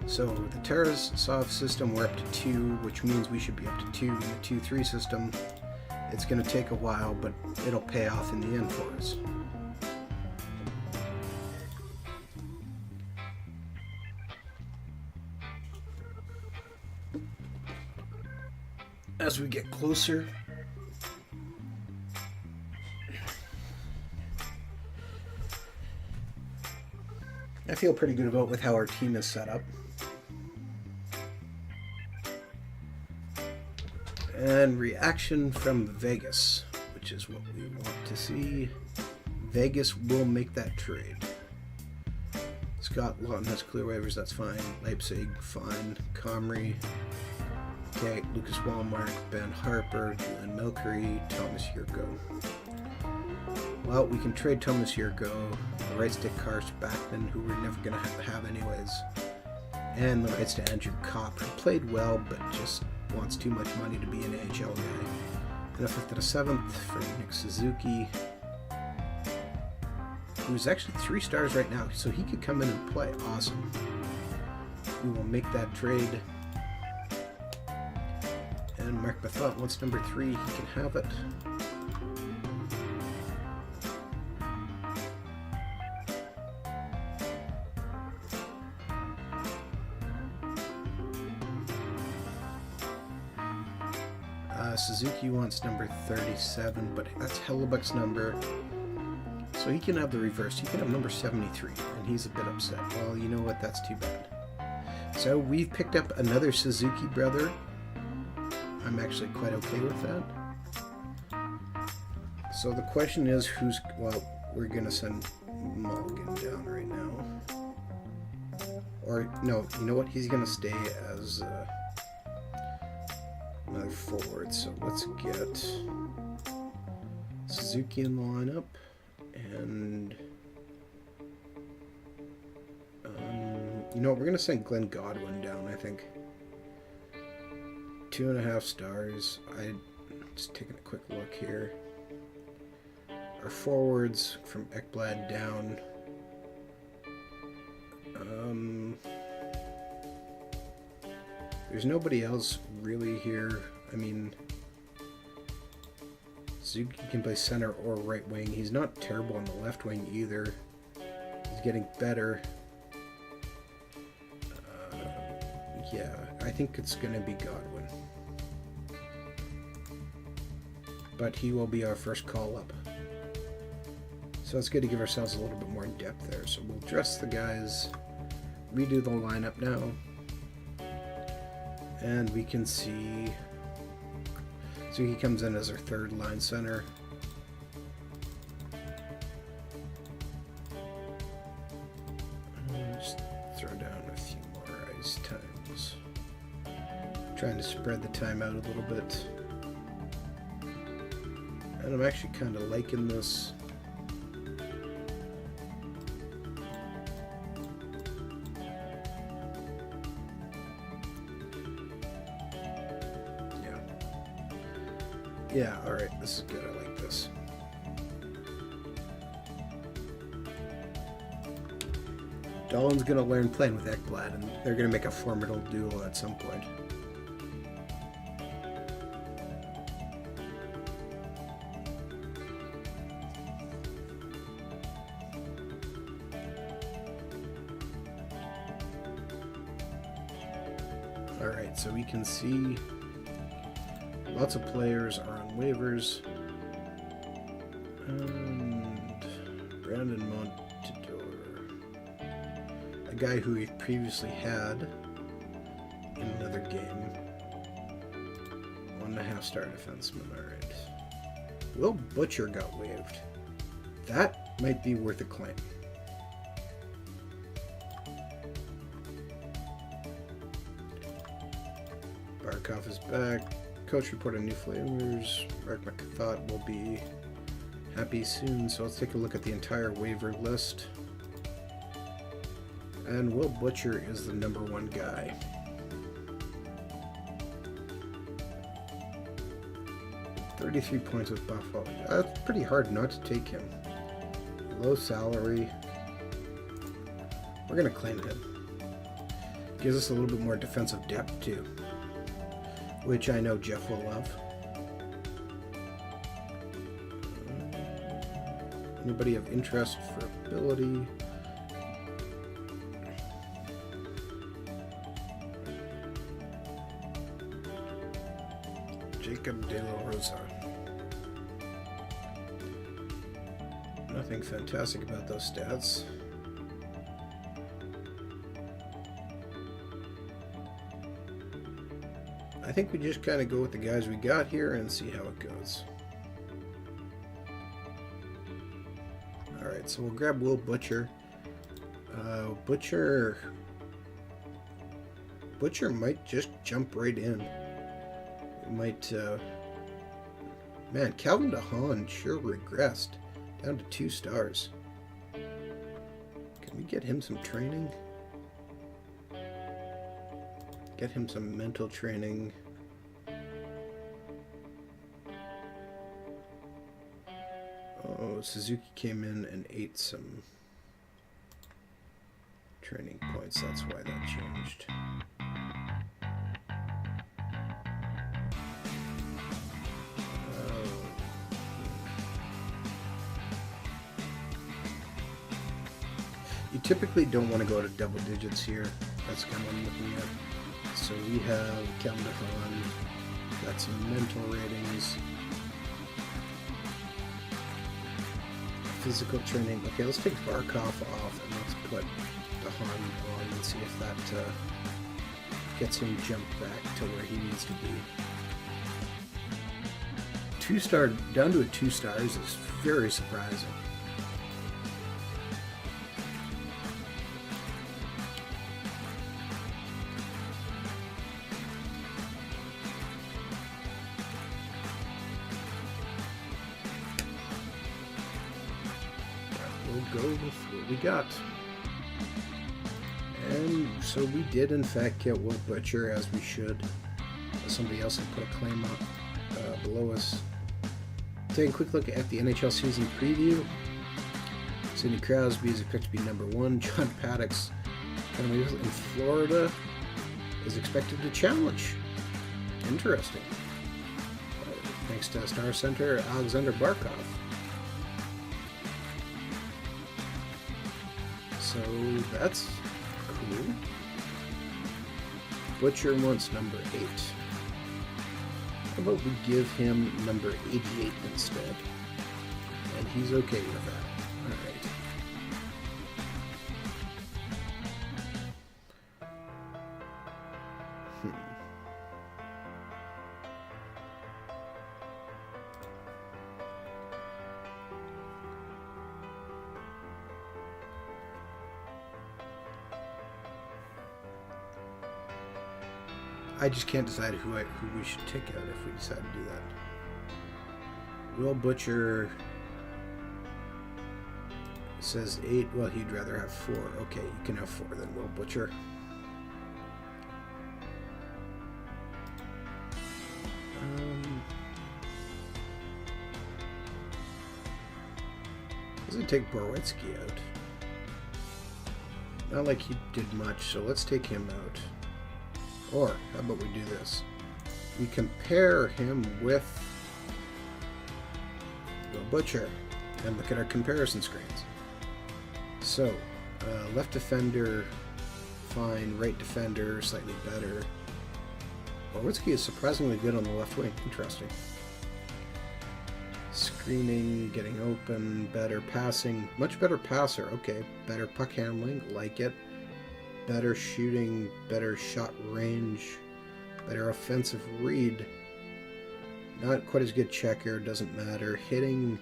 So the Tarasov system, we're up to 2, which means we should be up to 2 in the 2-3 system. It's going to take a while, but it'll pay off in the end for us. as we get closer. I feel pretty good about with how our team is set up. And reaction from Vegas, which is what we want to see. Vegas will make that trade. Scott Lawton has clear waivers, that's fine. Leipzig, fine. Comrie, okay. Lucas Walmart, Ben Harper, Julian Milkery, Thomas Yurko. Well, we can trade Thomas Yurko, the rights to Karst Backman, who we're never going to have anyways, and the rights to Andrew Kopp, who played well but just wants too much money to be an AHL guy. And a 5th and a 7th for Nick Suzuki, who's actually 3 stars right now, so he could come in and play. Awesome. We will make that trade. And Mark Bethot wants number 3. He can have it. Suzuki wants number 37, but that's Hellebuck's number, so he can have the reverse. He can have number 73, and he's a bit upset. Well, you know what? That's too bad. So we've picked up another Suzuki brother. I'm actually quite okay with that. So the question is, who's... Well, we're going to send Mulligan down right now. Or, no, you know what? He's going to stay as... another forward, so let's get Suzuki in the lineup, and you know what, we're gonna send Glenn Godwin down. I think 2.5 stars. I just taking a quick look here. Our forwards from Ekblad down. There's nobody else really here. I mean, Suzuki can play center or right wing. He's not terrible on the left wing either. He's getting better. Yeah, I think it's going to be Godwin. But he will be our first call up. So it's good to give ourselves a little bit more depth there. So we'll dress the guys, redo the lineup now. And we can see, so he comes in as our 3rd line center. Just throw down a few more ice times. Trying to spread the time out a little bit. And I'm actually kind of liking this. Yeah, alright, this is good, I like this. Dolan's gonna learn playing with Ekblad, and they're gonna make a formidable duo at some point. Alright, so we can see lots of players are on waivers. And Brandon Montador, a guy who we previously had in another game. 1.5 star defenseman, alright. Will Butcher got waived. That might be worth a claim. Barkov is back. Coach reported new flavors. Mark McThought will be happy soon. So let's take a look at the entire waiver list. And Will Butcher is the number 1 guy. $33 points with Buffalo. That's pretty hard not to take him. Low salary. We're going to claim him. Gives us a little bit more defensive depth too, which I know Jeff will love. Anybody of interest for ability? Jacob De La Rosa. Nothing fantastic about those stats. I think we just kind of go with the guys we got here and see how it goes. Alright, so we'll grab Will Butcher. Butcher might just jump right in. It might, man, Calvin DeHaan sure regressed. Down to 2 stars. Can we get him some training? Get him some mental training. Oh, Suzuki came in and ate some training points. That's why that changed. You typically don't want to go to double digits here. That's kind of what I'm looking at. So we have Calvin DeHaan, got some mental ratings, physical training. Okay, let's take Barkov off and let's put DeHaan on and see if that gets him jumped back to where he needs to be. 2-star, down to a 2 stars is very surprising. Go with what we got. And so we did in fact get Will Butcher, as we should. Somebody else had put a claim up below us. Taking a quick look at the NHL season preview. Sidney Crosby is expected to be #1. John Paddock's in Florida is expected to challenge. Interesting. Thanks to Star Center Alexander Barkov. So that's cool. Butcher wants #8. How about we give him #88 instead? And he's okay with that. Alright. I just can't decide who we should take out if we decide to do that. Will Butcher says 8. Well, he'd rather have 4. Okay, you can have 4 then, Will Butcher. Doesn't take Borowitsky out. Not like he did much, so let's take him out. Or, how about we do this? We compare him with Will Butcher and look at our comparison screens. So, left defender, fine. Right defender, slightly better. Borowitsky is surprisingly good on the left wing. Interesting. Screening, getting open, better passing. Much better passer. Okay, better puck handling. Like it. Better shooting, better shot range, better offensive read. Not quite as good checker, doesn't matter. Hitting,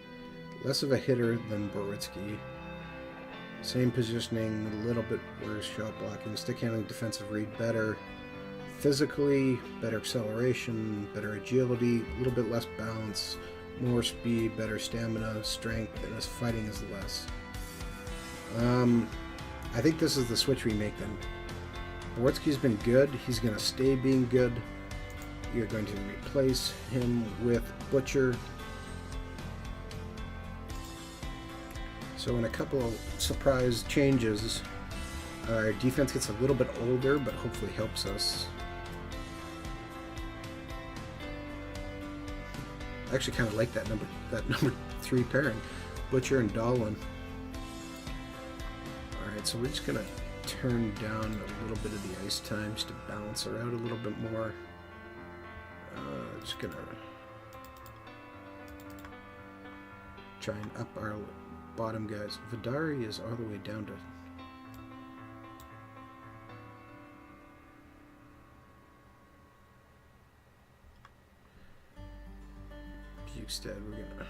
less of a hitter than Borowitsky. Same positioning, a little bit worse shot blocking. Stick handling, defensive read better. Physically, better acceleration, better agility, a little bit less bounce, more speed, better stamina, strength, and his fighting is less. I think this is the switch we make then. Borowitsky's been good. He's going to stay being good. You're going to replace him with Butcher. So in a couple of surprise changes, our defense gets a little bit older, but hopefully helps us. I actually kind of like that number 3 pairing, Butcher and Dahlin. So we're just going to turn down a little bit of the ice time just to balance her out a little bit more. Just gonna try and up our bottom guys. Vidari is all the way down to... Bukestad, we're gonna...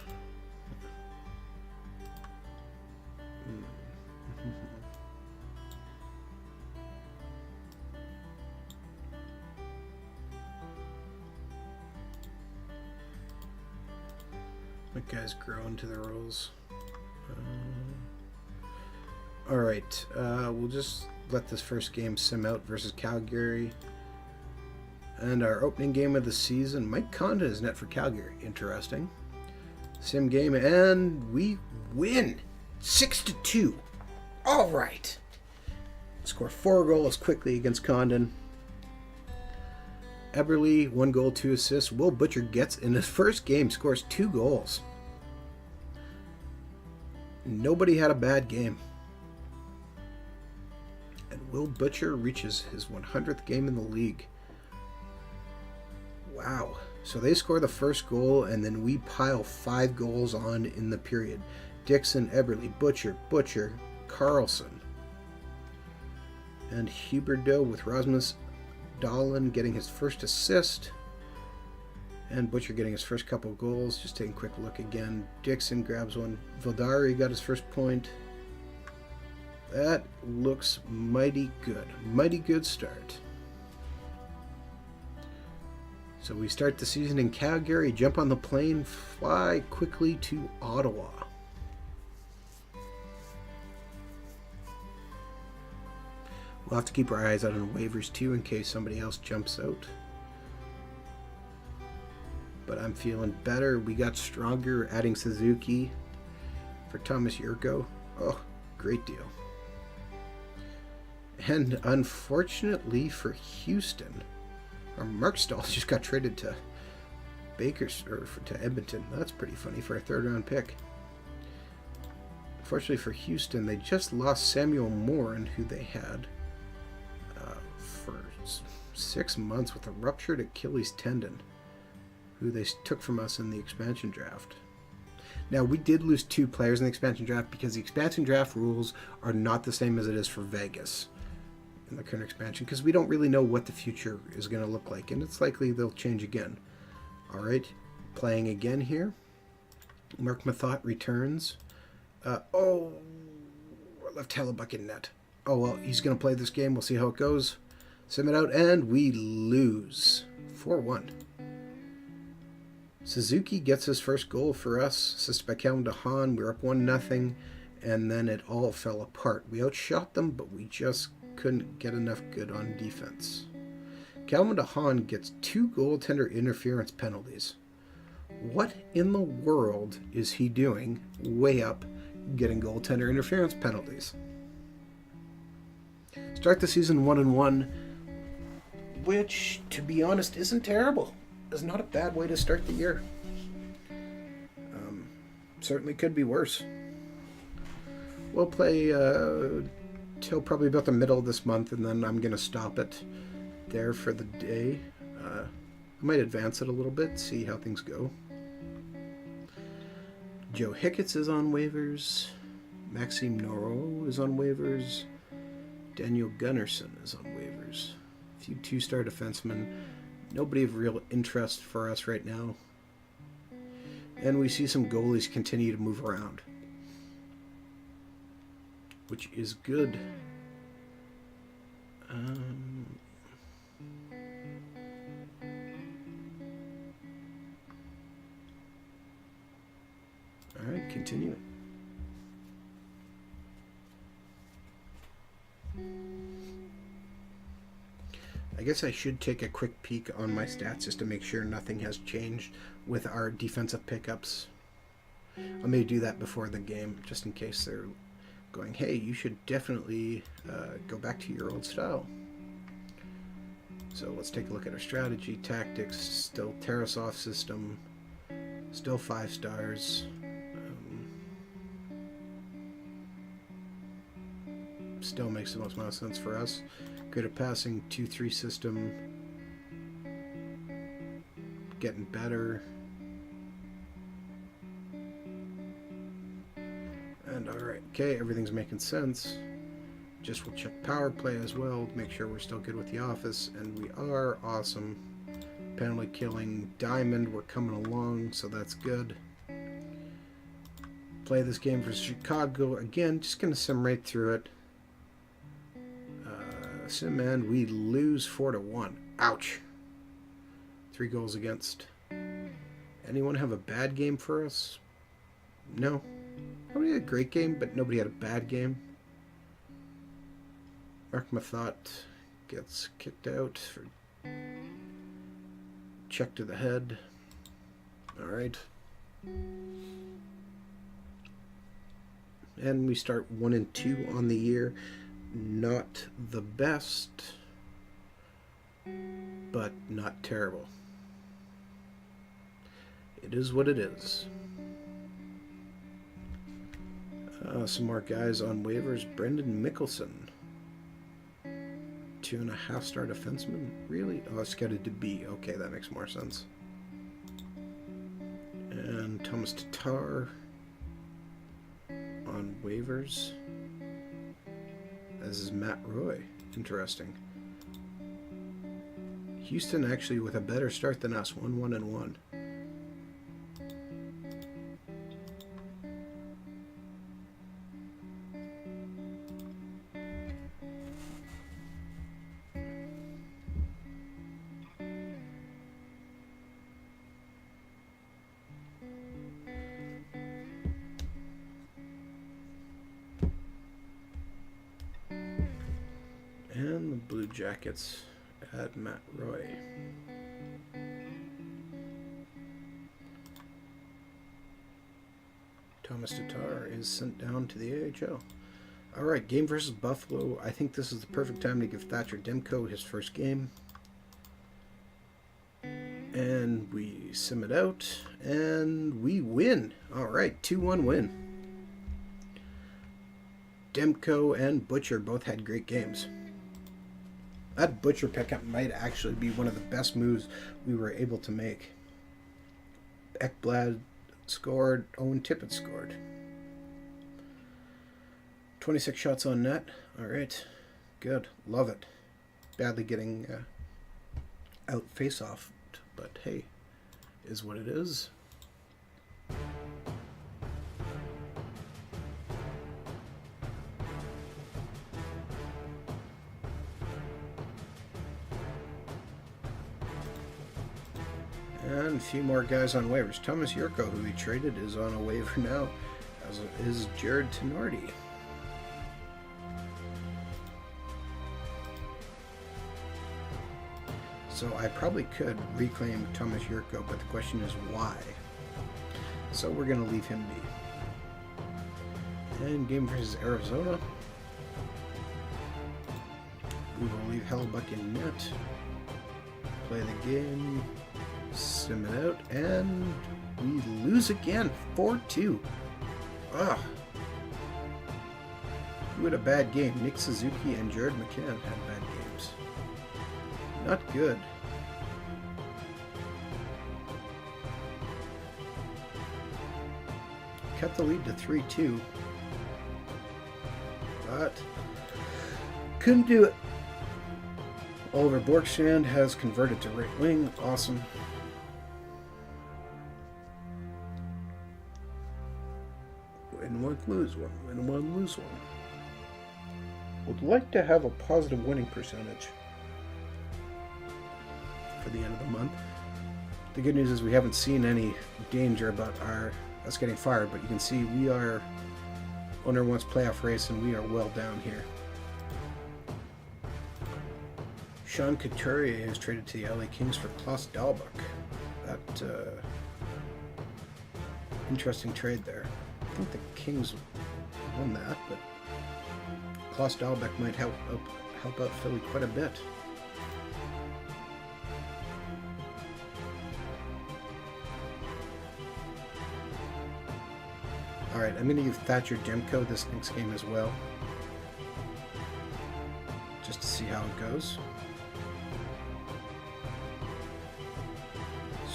That guy's grown to the roles. Alright, we'll just let this first game sim out versus Calgary. And our opening game of the season, Mike Condon is net for Calgary. Interesting. Sim game, and we win 6-2. Alright. Score 4 goals quickly against Condon. Eberle, 1 goal, 2 assists. Will Butcher gets in his first game, scores 2 goals. Nobody had a bad game. And Will Butcher reaches his 100th game in the league. Wow. So they score the first goal, and then we pile 5 goals on in the period. Dixon, Eberle, Butcher, Carlson. And Huberdeau with Rasmus Dahlin getting his first assist, and Butcher getting his first couple of goals. Just taking a quick look again. Dixon grabs one. Vildari got his first point. That looks mighty good. Mighty good start. So we start the season in Calgary, jump on the plane, fly quickly to Ottawa. We'll have to keep our eyes out on waivers too in case somebody else jumps out. But I'm feeling better. We got stronger adding Suzuki for Thomas Yurko. Oh, great deal. And unfortunately for Houston, our Mark Stahl just got traded to to Edmonton. That's pretty funny for a 3rd round pick. Unfortunately for Houston, they just lost Samuel Morin, who they had for 6 months with a ruptured Achilles tendon, who they took from us in the expansion draft. Now, we did lose 2 players in the expansion draft because the expansion draft rules are not the same as it is for Vegas in the current expansion, because we don't really know what the future is going to look like, and it's likely they'll change again. All right, playing again here. Mark Mathot returns. Oh, I left Hellebuck in net. Oh, well, he's going to play this game. We'll see how it goes. Sim it out, and we lose 4-1. Suzuki gets his first goal for us, assisted by Calvin DeHaan. We were up 1-0, and then it all fell apart. We outshot them, but we just couldn't get enough good on defense. Calvin DeHaan gets 2 goaltender interference penalties. What in the world is he doing way up getting goaltender interference penalties? Start the season 1-1, which, to be honest, isn't terrible. It's not a bad way to start the year. Certainly could be worse. We'll play till probably about the middle of this month, and then I'm going to stop it there for the day. I might advance it a little bit, see how things go. Joe Hicketts is on waivers. Maxime Noro is on waivers. Daniel Gunnarsson is on waivers. A few 2-star defensemen. Nobody of real interest for us right now. And we see some goalies continue to move around, which is good. All right, continue it. I guess I should take a quick peek on my stats just to make sure nothing has changed with our defensive pickups. I may do that before the game, just in case they're going, hey, you should definitely go back to your old style. So let's take a look at our strategy, tactics, still Tarasov system, still 5 stars. Still makes the most amount of sense for us. Good at passing, 2-3 system. getting better. And alright, okay, everything's making sense. Just we'll check power play as well, make sure we're still good with the office, and we are. Awesome. Penalty killing diamond, we're coming along, so that's good. Play this game for Chicago again, just gonna sim right through it. Sim, and we lose 4-1. Ouch. 3 goals against. Anyone have a bad game for us? No. Nobody had a great game, but nobody had a bad game. Mark Mathot gets kicked out for check to the head. Alright. And we start 1-2 on the year. Not the best, but not terrible. It is what it is. Some more guys on waivers. Brendan Mickelson. 2.5-star defenseman? Really? Oh, it's scouted to B. Okay, that makes more sense. And Thomas Tatar on waivers. This is Matt Roy. Interesting. Houston actually with a better start than us. 1-1-1. And the Blue Jackets at Matt Roy. Thomas Tatar is sent down to the AHL. Alright, game versus Buffalo. I think this is the perfect time to give Thatcher Demko his first game. And we sim it out, and we win. Alright, 2-1 win. Demko and Butcher both had great games. That Butcher pickup might actually be one of the best moves we were able to make. Ekblad scored. Owen Tippett scored. 26 shots on net. Alright. Good. Love it. Badly getting out face-off. But hey, is what it is. And a few more guys on waivers. Thomas Yurko, who we traded, is on a waiver now, as is Jared Tenorti. So I probably could reclaim Thomas Yurko, but the question is why. So we're going to leave him be. And game versus Arizona. We will leave Hellebuck in net. Play the game. Sim it out, and we lose again, 4-2. Ugh. Who had a bad game? Nick Suzuki and Jared McCann had bad games. Not good. Cut the lead to 3-2. But couldn't do it. Oliver Borkstrand has converted to right wing. Awesome. Win one, lose one. Win one, lose one. Would like to have a positive winning percentage for the end of the month. The good news is we haven't seen any danger about us getting fired, but you can see we are under one's playoff race and we are well down here. Sean Couturier is traded to the LA Kings for Klaus Dahlbuck. That interesting trade there. I think the Kings won that, but Klaus Dahlbuck might help out Philly quite a bit. Alright, I'm going to use Thatcher Demko this next game as well, just to see how it goes.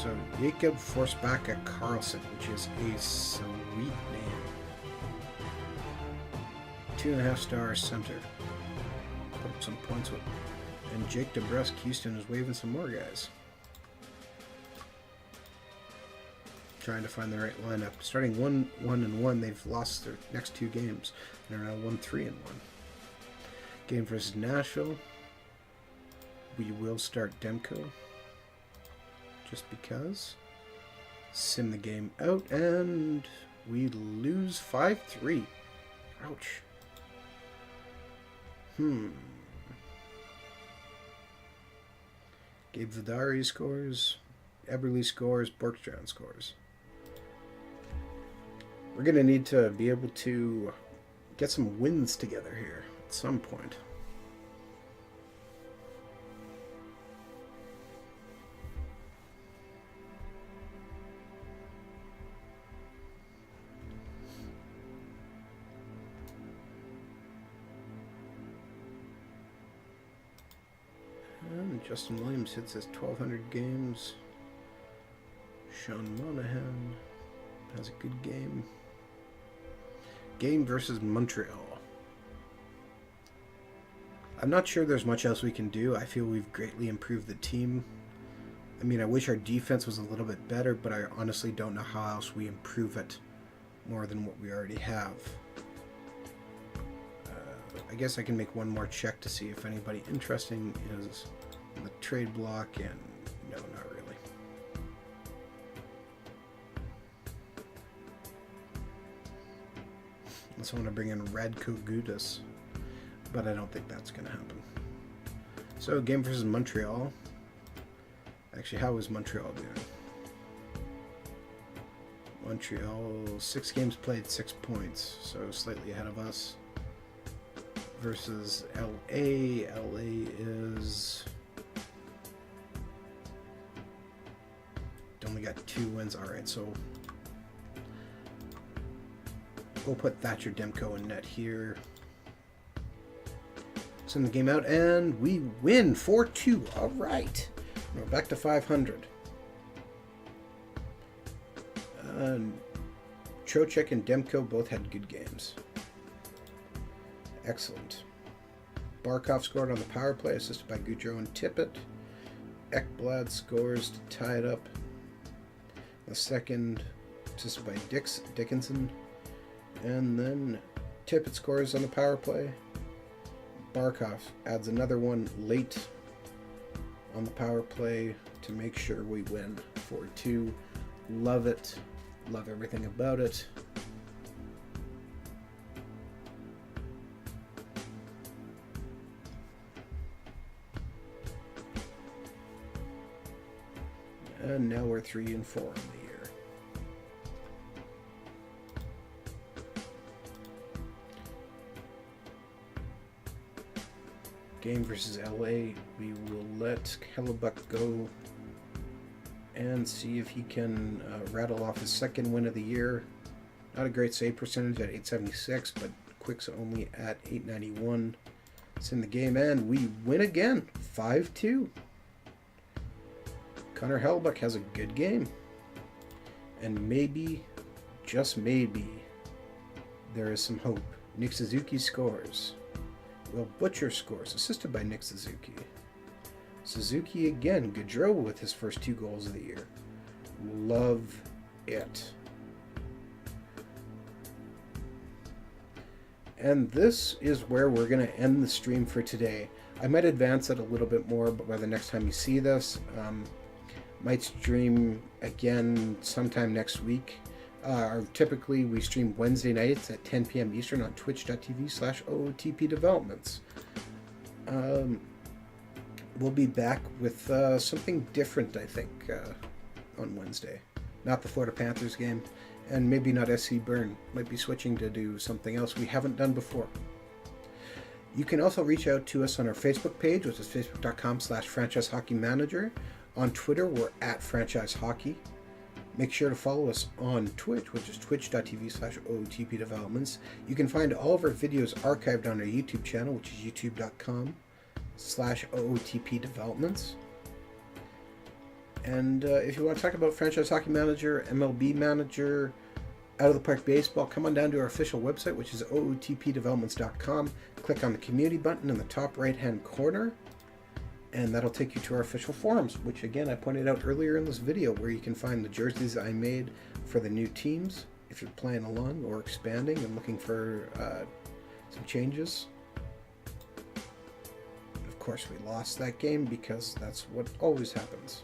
So Jacob Forsbacka Carlson, which is a sweet name. 2.5-star center. Put up some points with. And Jake DeBrusque Houston is waving some more guys. Trying to find the right lineup. Starting 1-1, they've lost their next 2 games. They're now 1-3-1. Game versus Nashville. We will start Demko. Just because. Sim the game out, and we lose 5-3. Ouch. Gabe Vidari scores. Eberle scores. Borkstrand scores. We're going to need to be able to get some wins together here at some point. And Justin Williams hits his 1,200 games. Sean Monahan has a good game. Game versus Montreal. I'm not sure there's much else we can do. I feel we've greatly improved the team. I mean, I wish our defense was a little bit better, but I honestly don't know how else we improve it more than what we already have. I guess I can make one more check to see if anybody interesting is on the trade block, and no, not really. Unless I want to bring in Radko Gudas, but I don't think that's going to happen. So, game versus Montreal. Actually, how is Montreal doing? Montreal, 6 games played, 6 points, so slightly ahead of us. Versus LA. LA is only got 2 wins. Alright, so we'll put Thatcher Demko in net here. Send the game out, and we win 4-2. Alright. We're back to 500. Trocheck and Demko both had good games. Excellent. Barkov scored on the power play, assisted by Goudreau and Tippett. Ekblad scores to tie it up. The second, assisted by Dickinson. And then Tippett scores on the power play. Barkov adds another one late on the power play to make sure we win 4-2. Love it. Love everything about it. And now we're 3-4 in the year. Game versus LA. We will let Hellebuck go and see if he can rattle off his second win of the year. Not a great save percentage at 876, but quicks only at 891. It's in the game, and we win again, 5-2. Connor Hellebuck has a good game. And maybe, just maybe, there is some hope. Nick Suzuki scores. Will Butcher scores, assisted by Nick Suzuki. Suzuki again, Gaudreau with his first 2 goals of the year. Love it. And this is where we're going to end the stream for today. I might advance it a little bit more, but by the next time you see this, might stream again sometime next week. Typically, we stream Wednesday nights at 10 p.m. Eastern on twitch.tv/OOTP Developments. We'll be back with something different, I think, on Wednesday. Not the Florida Panthers game, and maybe not SC Burn. Might be switching to do something else we haven't done before. You can also reach out to us on our Facebook page, which is facebook.com/franchisehockeymanager. On Twitter, we're at franchisehockey. Make sure to follow us on Twitch, which is twitch.tv/OOTP Developments. You can find all of our videos archived on our YouTube channel, which is youtube.com/OOTP Developments. And if you want to talk about Franchise Hockey Manager, MLB Manager, Out of the Park Baseball, come on down to our official website, which is ootpdevelopments.com. Click on the community button in the top right-hand corner, and that'll take you to our official forums, which again I pointed out earlier in this video, where you can find the jerseys I made for the new teams if you're playing along or expanding and looking for some changes. Of course, we lost that game because that's what always happens.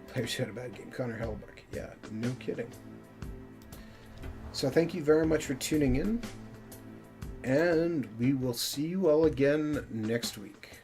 Players had a bad game. Connor Hellbuck. Yeah, no kidding. So thank you very much for tuning in, and we will see you all again next week.